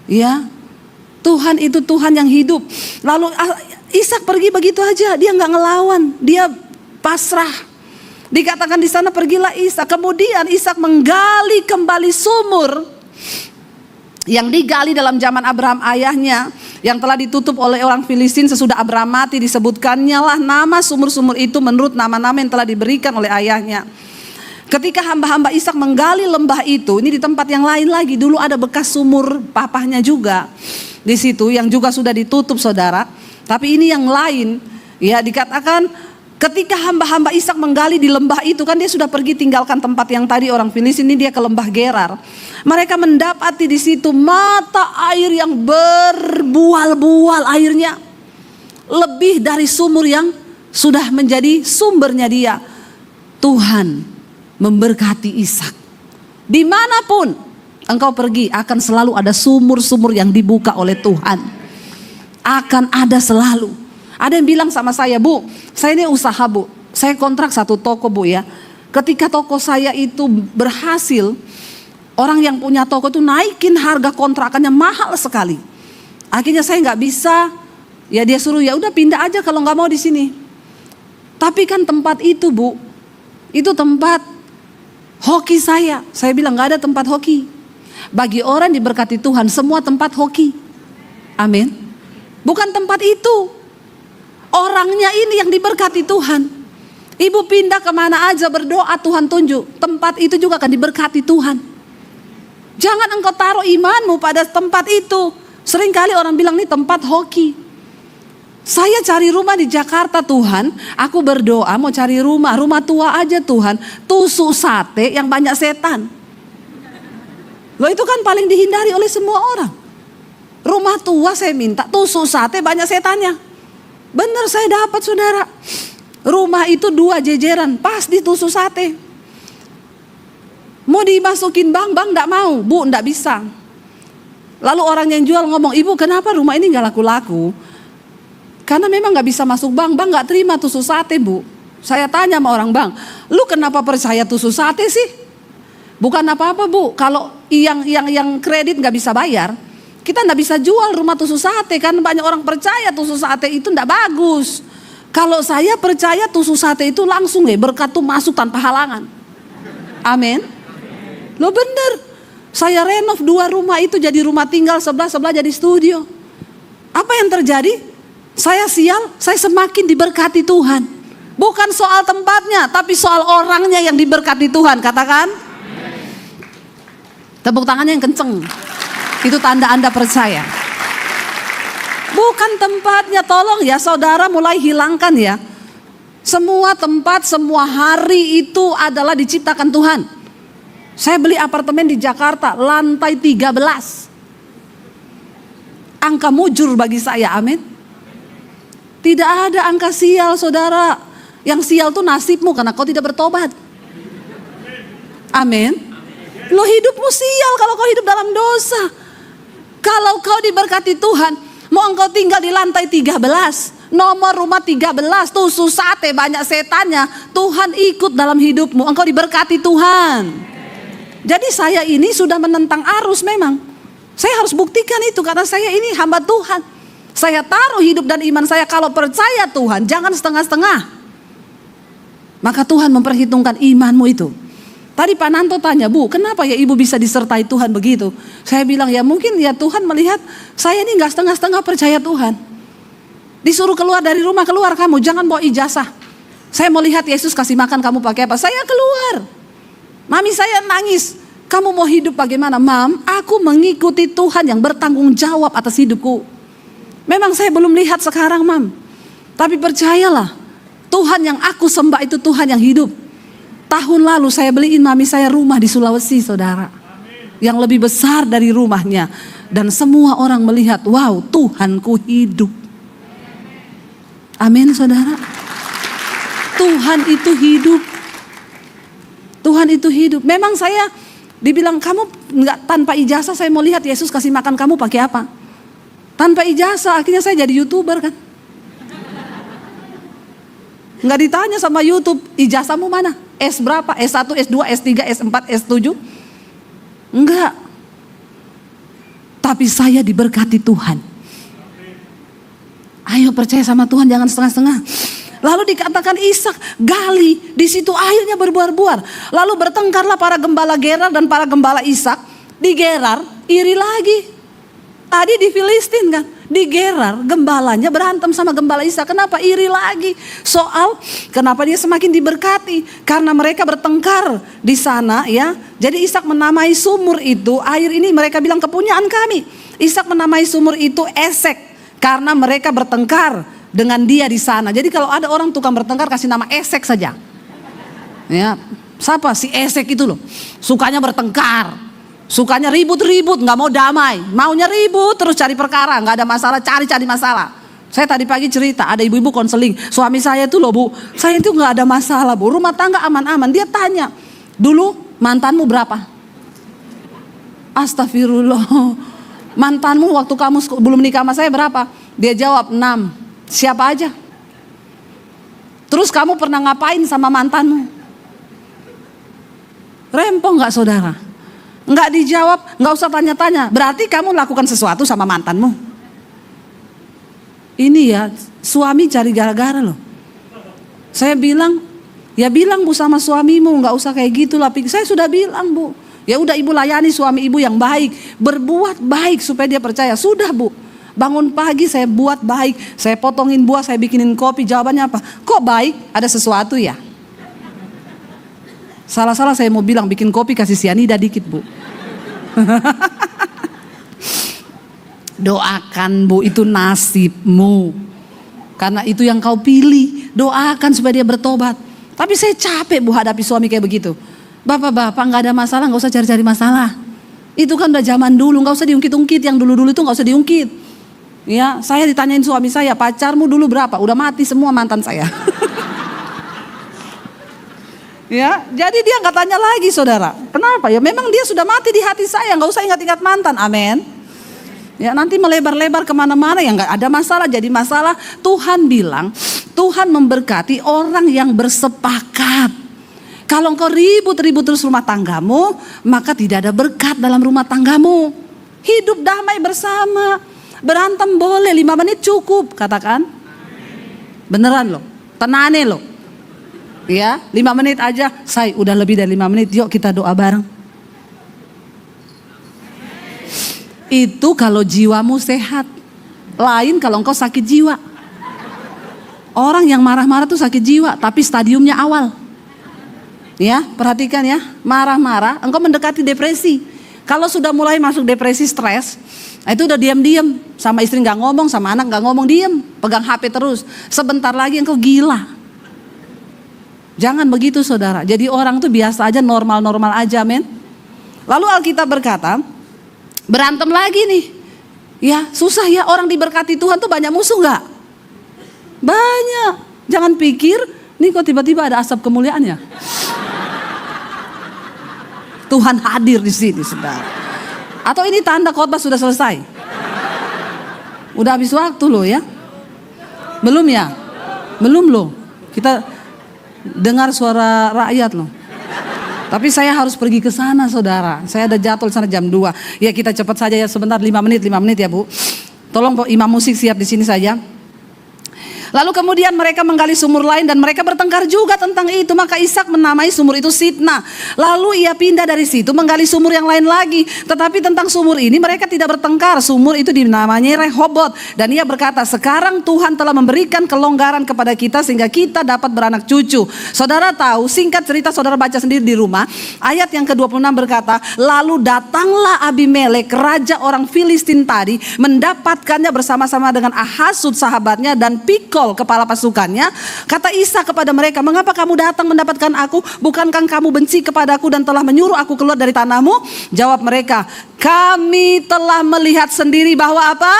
Ya, Tuhan itu Tuhan yang hidup. Lalu Ishak pergi begitu aja, dia nggak ngelawan, dia pasrah. Dikatakan di sana pergilah Ishak. Kemudian Ishak menggali kembali sumur yang digali dalam zaman Abraham ayahnya, yang telah ditutup oleh orang Filistin sesudah Abraham mati. Disebutkannya lah nama sumur-sumur itu menurut nama-nama yang telah diberikan oleh ayahnya. Ketika hamba-hamba Ishak menggali lembah itu, ini di tempat yang lain lagi. Dulu ada bekas sumur papahnya juga di situ yang juga sudah ditutup, saudara. Tapi ini yang lain, ya, dikatakan ketika hamba-hamba Ishak menggali di lembah itu, kan dia sudah pergi tinggalkan tempat yang tadi orang Filistin, ini dia ke lembah Gerar. Mereka mendapati di situ mata air yang berbual-bual airnya, lebih dari sumur yang sudah menjadi sumbernya dia. Tuhan memberkati Ishak. Dimanapun engkau pergi akan selalu ada sumur-sumur yang dibuka oleh Tuhan. Akan ada selalu. Ada yang bilang sama saya, Bu, saya ini usaha, Bu. Saya kontrak 1 toko, Bu, ya. Ketika toko saya itu berhasil, orang yang punya toko itu naikin harga kontrakannya mahal sekali. Akhirnya saya nggak bisa, ya dia suruh ya udah pindah aja kalau nggak mau di sini. Tapi kan tempat itu, Bu, itu tempat hoki saya. Saya bilang nggak ada tempat hoki. Bagi orang diberkati Tuhan, semua tempat hoki. Amin. Bukan tempat itu. Orangnya ini yang diberkati Tuhan. Ibu pindah kemana aja berdoa, Tuhan tunjuk. Tempat itu juga akan diberkati Tuhan. Jangan engkau taruh imanmu pada tempat itu. Seringkali orang bilang ini tempat hoki. Saya cari rumah di Jakarta Tuhan, aku berdoa mau cari rumah tua aja Tuhan, tusuk sate yang banyak setan. Loh itu kan paling dihindari oleh semua orang. Rumah tua saya minta, tusuk sate banyak setannya. Bener saya dapat saudara. Rumah itu 2 jejeran, pas di tusuk sate. Mau dimasukin bang enggak mau, bu enggak bisa. Lalu orang yang jual ngomong, ibu kenapa rumah ini enggak laku-laku? Karena memang gak bisa masuk bang gak terima tusuk sate bu. Saya tanya sama orang bang, lu kenapa percaya tusuk sate sih? Bukan apa-apa bu, kalau yang kredit gak bisa bayar, kita gak bisa jual rumah tusuk sate. Karena banyak orang percaya tusuk sate itu gak bagus. Kalau saya percaya tusuk sate itu langsung berkat tuh masuk tanpa halangan. Amin. Lo bener, saya renov 2 rumah itu jadi rumah tinggal, sebelah jadi studio. Apa yang terjadi? Saya sial, saya semakin diberkati Tuhan. Bukan soal tempatnya, tapi soal orangnya yang diberkati Tuhan. Katakan. Tepuk tangannya yang kenceng. Itu tanda Anda percaya. Bukan tempatnya, tolong ya saudara mulai hilangkan ya. Semua tempat, semua hari itu adalah diciptakan Tuhan. Saya beli apartemen di Jakarta, lantai 13. Angka mujur bagi saya, amin. Tidak ada angka sial saudara. Yang sial tuh nasibmu karena kau tidak bertobat. Amin. Lo hidupmu sial kalau kau hidup dalam dosa. Kalau kau diberkati Tuhan, mau engkau tinggal di lantai 13, nomor rumah 13, tusuk sate banyak setannya, Tuhan ikut dalam hidupmu, engkau diberkati Tuhan. Jadi saya ini sudah menentang arus memang. Saya harus buktikan itu karena saya ini hamba Tuhan. Saya taruh hidup dan iman saya, kalau percaya Tuhan jangan setengah-setengah. Maka Tuhan memperhitungkan imanmu itu. Tadi Pak Nanto tanya, bu kenapa ya ibu bisa disertai Tuhan begitu? Saya bilang ya mungkin ya Tuhan melihat saya ini gak setengah-setengah percaya Tuhan. Disuruh keluar dari rumah, keluar kamu, jangan bawa ijazah. Saya mau lihat Yesus kasih makan kamu pakai apa. Saya keluar. Mami saya nangis, kamu mau hidup bagaimana? Mam, aku mengikuti Tuhan yang bertanggung jawab atas hidupku. Memang saya belum lihat sekarang mam, tapi percayalah Tuhan yang aku sembah itu Tuhan yang hidup. Tahun lalu saya beliin mami saya rumah di Sulawesi saudara. Yang lebih besar dari rumahnya. Dan semua orang melihat, wow Tuhanku hidup. Amin saudara. Tuhan itu hidup. Tuhan itu hidup. Memang saya dibilang kamu nggak tanpa ijazah, saya mau lihat Yesus kasih makan kamu pakai apa. Tanpa ijazah, akhirnya saya jadi YouTuber kan. Nggak ditanya sama YouTube, ijazahmu mana? S berapa? S1, S2, S3, S4, S7? Enggak. Tapi saya diberkati Tuhan. Ayo percaya sama Tuhan, jangan setengah-setengah. Lalu dikatakan Ishak gali, di situ airnya berbuar-buar. Lalu bertengkarlah para gembala Gerar dan para gembala Ishak. Di Gerar iri lagi. Tadi di Filistin kan, di Gerar gembalanya berantem sama gembala Ishak. Kenapa iri lagi? Soal kenapa dia semakin diberkati? Karena mereka bertengkar di sana ya. Jadi Ishak menamai sumur itu, air ini mereka bilang kepunyaan kami. Ishak menamai sumur itu Esek karena mereka bertengkar dengan dia di sana. Jadi kalau ada orang tukang bertengkar kasih nama Esek saja. Ya, siapa si Esek itu loh? Sukanya bertengkar. Sukanya ribut-ribut, nggak mau damai, maunya ribut terus cari perkara, nggak ada masalah, cari masalah. Saya tadi pagi cerita, ada ibu-ibu konseling, suami saya tuh loh bu, saya itu nggak ada masalah bu, rumah tangga aman-aman. Dia tanya, dulu mantanmu berapa? Astagfirullah, mantanmu waktu kamu belum nikah sama saya berapa? Dia jawab 6. Siapa aja? Terus kamu pernah ngapain sama mantanmu? Rempong nggak saudara? Nggak dijawab, nggak usah tanya-tanya. Berarti kamu lakukan sesuatu sama mantanmu. Ini ya, suami cari gara-gara loh. Saya bilang, ya bilang bu sama suamimu, nggak usah kayak gitu lah. Saya sudah bilang bu, ya udah ibu layani suami ibu yang baik, berbuat baik supaya dia percaya. Sudah bu, bangun pagi saya buat baik, saya potongin buah, saya bikinin kopi. Jawabannya apa? Kok baik? Ada sesuatu ya? Salah-salah saya mau bilang bikin kopi kasih sianida dikit bu. Doakan bu, itu nasibmu. Karena itu yang kau pilih, doakan supaya dia bertobat. Tapi saya capek Bu hadapi suami kayak begitu. Bapak-bapak nggak ada masalah, nggak usah cari-cari masalah. Itu kan udah zaman dulu, nggak usah diungkit-ungkit. Yang dulu-dulu itu nggak usah diungkit. Ya, saya ditanyain suami saya, pacarmu dulu berapa? Udah mati semua mantan saya. Ya, jadi dia nggak tanya lagi saudara. Kenapa? Ya memang dia sudah mati di hati saya, nggak usah ingat-ingat mantan. Amin. Ya nanti melebar-lebar kemana-mana ya nggak ada masalah. Jadi masalah Tuhan bilang, Tuhan memberkati orang yang bersepakat. Kalau engkau ribut-ribut terus rumah tanggamu, maka tidak ada berkat dalam rumah tanggamu. Hidup damai bersama. Berantem boleh 5 menit cukup, katakan. Beneran loh, tenane loh. Ya, 5 menit aja, say udah lebih dari 5 menit, yuk kita doa bareng. Itu kalau jiwamu sehat. Lain kalau engkau sakit jiwa. Orang yang marah-marah tuh sakit jiwa, tapi stadiumnya awal. Ya, perhatikan ya, marah-marah, engkau mendekati depresi. Kalau sudah mulai masuk depresi stres, itu udah diam-diam, sama istri nggak ngomong, sama anak nggak ngomong, diam, pegang HP terus. Sebentar lagi engkau gila. Jangan begitu saudara. Jadi orang tuh biasa aja, normal-normal aja, men. Lalu Alkitab berkata, berantem lagi nih. Ya susah ya, orang diberkati Tuhan tuh banyak musuh nggak? Banyak. Jangan pikir, nih kok tiba-tiba ada asap kemuliaannya. Tuhan hadir di sini saudara. Atau ini tanda khotbah sudah selesai? Udah habis waktu loh ya? Belum ya? Belum loh. Kita dengar suara rakyat loh. Tapi saya harus pergi ke sana saudara. Saya ada jadwal sana jam 2. Ya kita cepat saja ya, sebentar 5 menit ya Bu. Tolong imam musik siap di sini saja. Lalu kemudian mereka menggali sumur lain dan mereka bertengkar juga tentang itu. Maka Ishak menamai sumur itu Sitna. Lalu ia pindah dari situ menggali sumur yang lain lagi. Tetapi tentang sumur ini mereka tidak bertengkar. Sumur itu dinamai Rehobot. Dan ia berkata, sekarang Tuhan telah memberikan kelonggaran kepada kita sehingga kita dapat beranak cucu. Saudara tahu, singkat cerita saudara baca sendiri di rumah. Ayat yang ke-26 berkata, lalu datanglah Abimelek, raja orang Filistin tadi, mendapatkannya bersama-sama dengan Ahasud sahabatnya dan Pikol kepala pasukannya. Kata Isa kepada mereka, mengapa kamu datang mendapatkan aku? Bukankah kamu benci kepadaku dan telah menyuruh aku keluar dari tanahmu? Jawab mereka, kami telah melihat sendiri bahwa apa?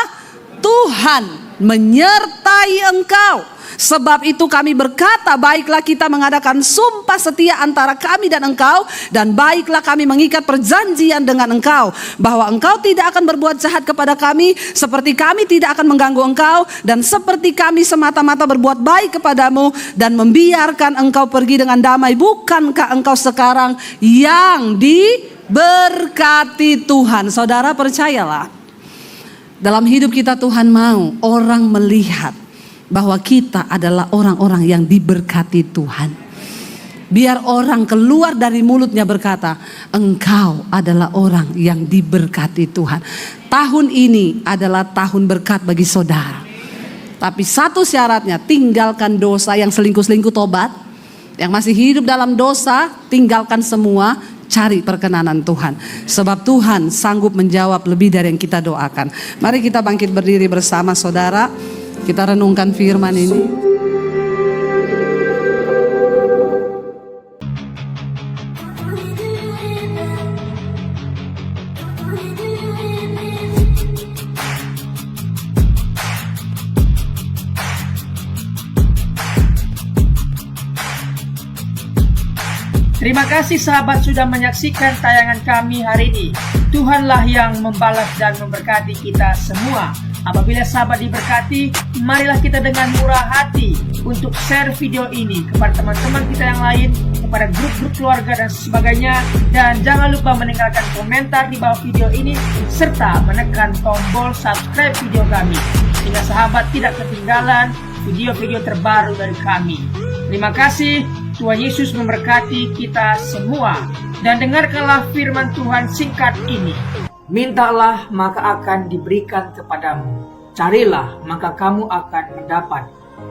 Tuhan menyertai engkau. Sebab itu kami berkata, baiklah kita mengadakan sumpah setia antara kami dan engkau, dan baiklah kami mengikat perjanjian dengan engkau, bahwa engkau tidak akan berbuat jahat kepada kami, seperti kami tidak akan mengganggu engkau, dan seperti kami semata-mata berbuat baik kepadamu, dan membiarkan engkau pergi dengan damai. Bukankah engkau sekarang yang diberkati Tuhan? Saudara percayalah, dalam hidup kita Tuhan mau orang melihat bahwa kita adalah orang-orang yang diberkati Tuhan. Biar orang keluar dari mulutnya berkata, engkau adalah orang yang diberkati Tuhan. Tahun ini adalah tahun berkat bagi saudara. Tapi satu syaratnya, tinggalkan dosa. Yang selingkuh-selingkuh tobat. Yang masih hidup dalam dosa, tinggalkan semua. Cari perkenanan Tuhan. Sebab Tuhan sanggup menjawab lebih dari yang kita doakan. Mari kita bangkit berdiri bersama saudara. Kita renungkan firman ini. Terima kasih sahabat sudah menyaksikan tayangan kami hari ini. Tuhanlah yang membalas dan memberkati kita semua. Apabila sahabat diberkati, marilah kita dengan murah hati untuk share video ini kepada teman-teman kita yang lain, kepada grup-grup keluarga dan sebagainya. Dan jangan lupa meninggalkan komentar di bawah video ini, serta menekan tombol subscribe video kami, sehingga sahabat tidak ketinggalan video-video terbaru dari kami. Terima kasih, Tuhan Yesus memberkati kita semua. Dan dengarkanlah firman Tuhan singkat ini. Mintalah maka akan diberikan kepadamu. Carilah maka kamu akan mendapat.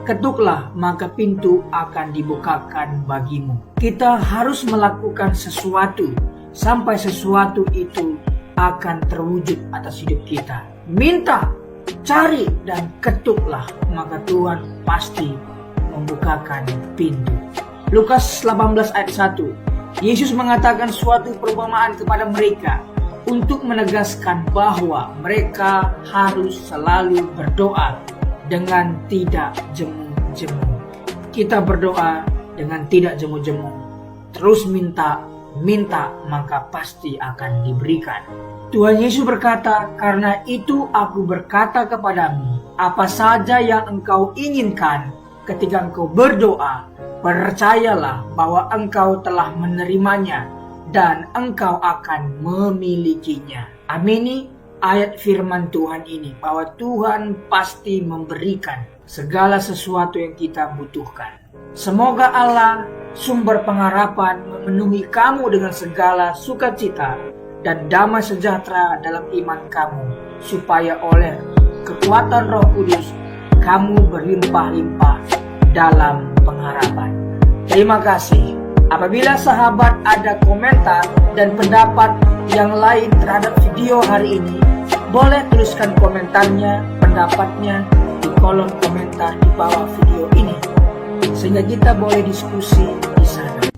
Ketuklah maka pintu akan dibukakan bagimu. Kita harus melakukan sesuatu sampai sesuatu itu akan terwujud atas hidup kita. Minta Cari dan ketuklah, maka Tuhan pasti membukakan pintu. Lukas 18 ayat 1. Yesus mengatakan suatu perumpamaan kepada mereka untuk menegaskan bahwa mereka harus selalu berdoa dengan tidak jemu-jemu. Kita berdoa dengan tidak jemu-jemu. Terus minta, maka pasti akan diberikan. Tuhan Yesus berkata, "Karena itu aku berkata kepadamu, apa saja yang engkau inginkan ketika engkau berdoa, percayalah bahwa engkau telah menerimanya dan engkau akan memilikinya." Amini ayat firman Tuhan ini, bahwa Tuhan pasti memberikan segala sesuatu yang kita butuhkan. Semoga Allah, sumber pengharapan, memenuhi kamu dengan segala sukacita dan damai sejahtera dalam iman kamu, supaya oleh kekuatan Roh Kudus kamu berlimpah-limpah dalam pengharapan. Terima kasih. Apabila sahabat ada komentar dan pendapat yang lain terhadap video hari ini, boleh tuliskan komentarnya, pendapatnya di kolom komentar di bawah video ini, sehingga kita boleh diskusi di sana.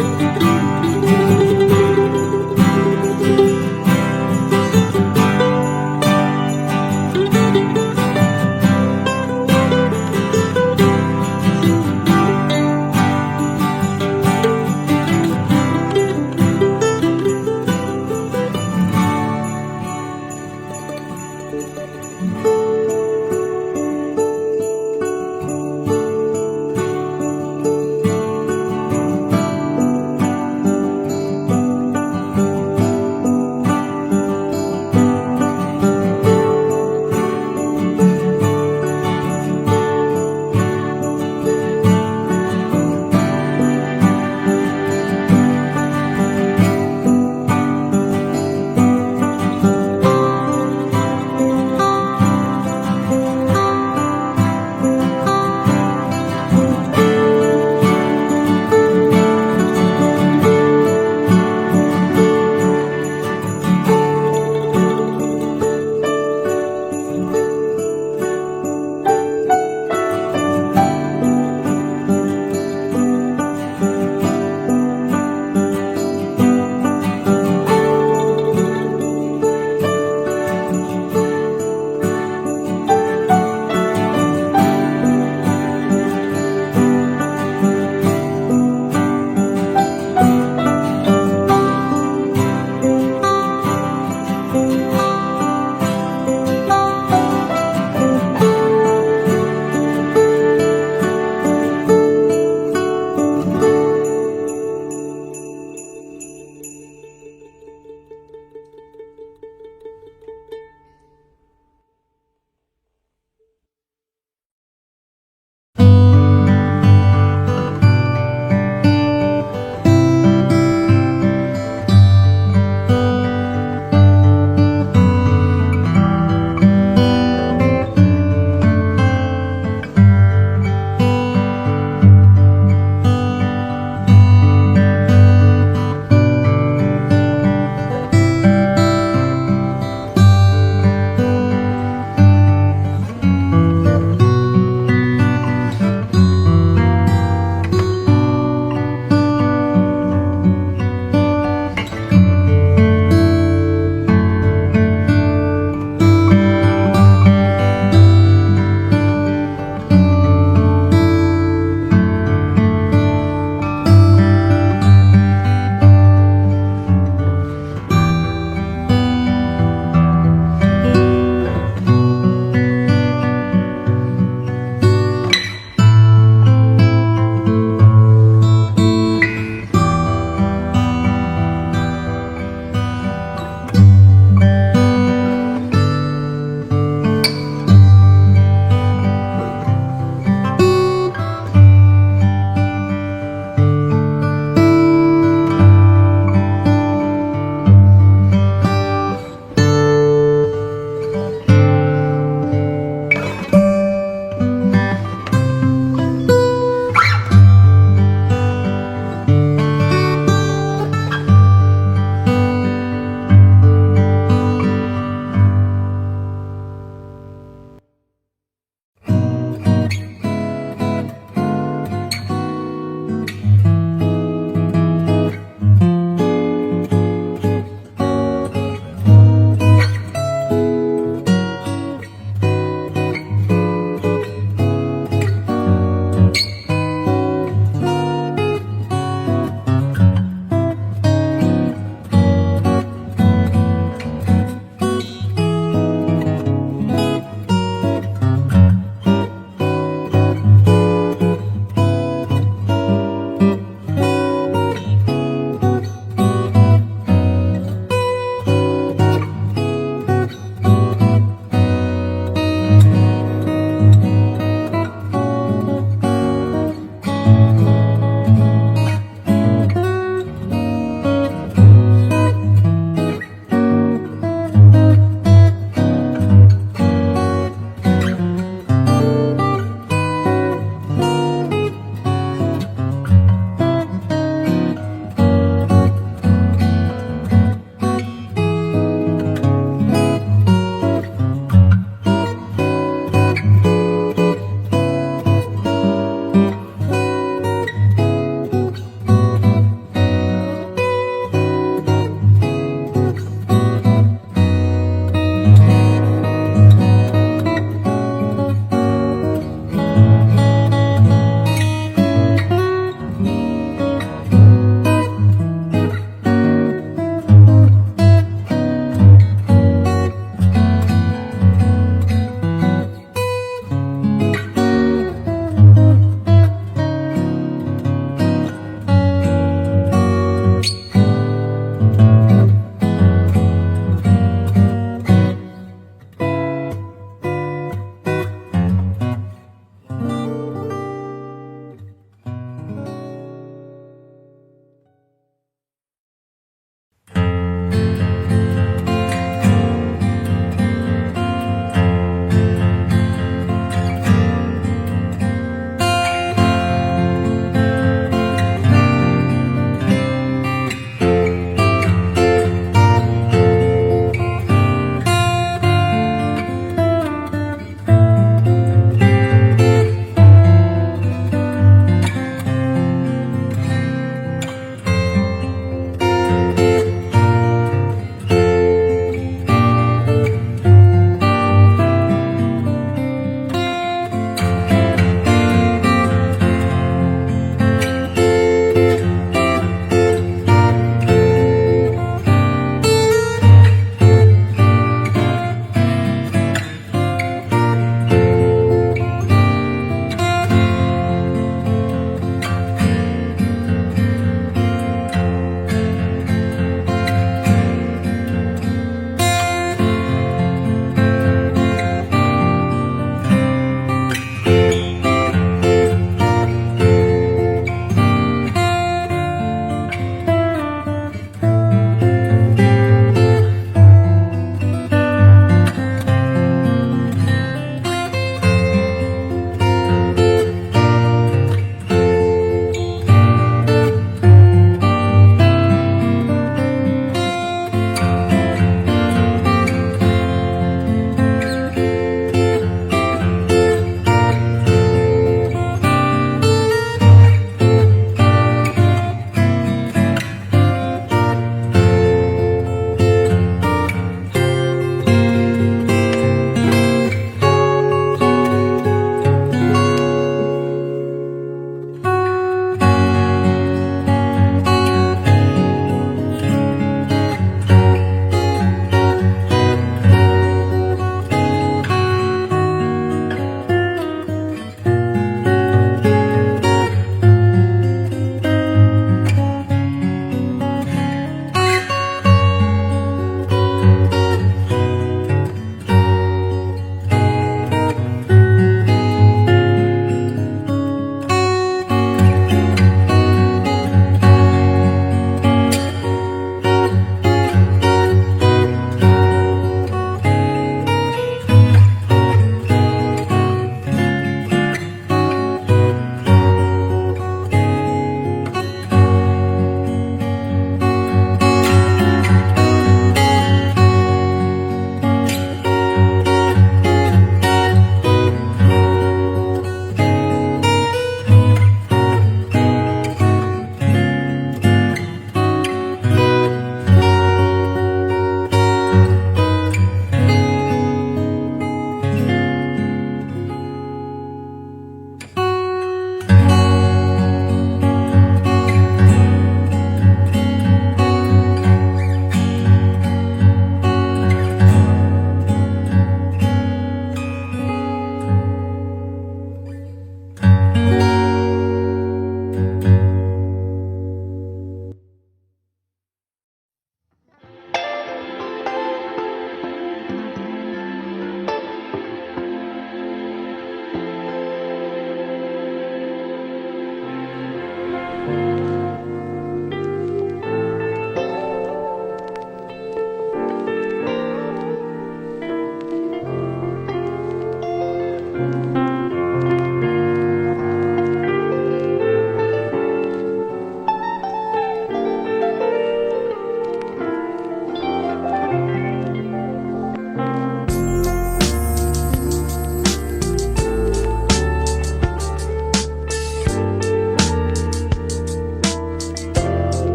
Tuhan.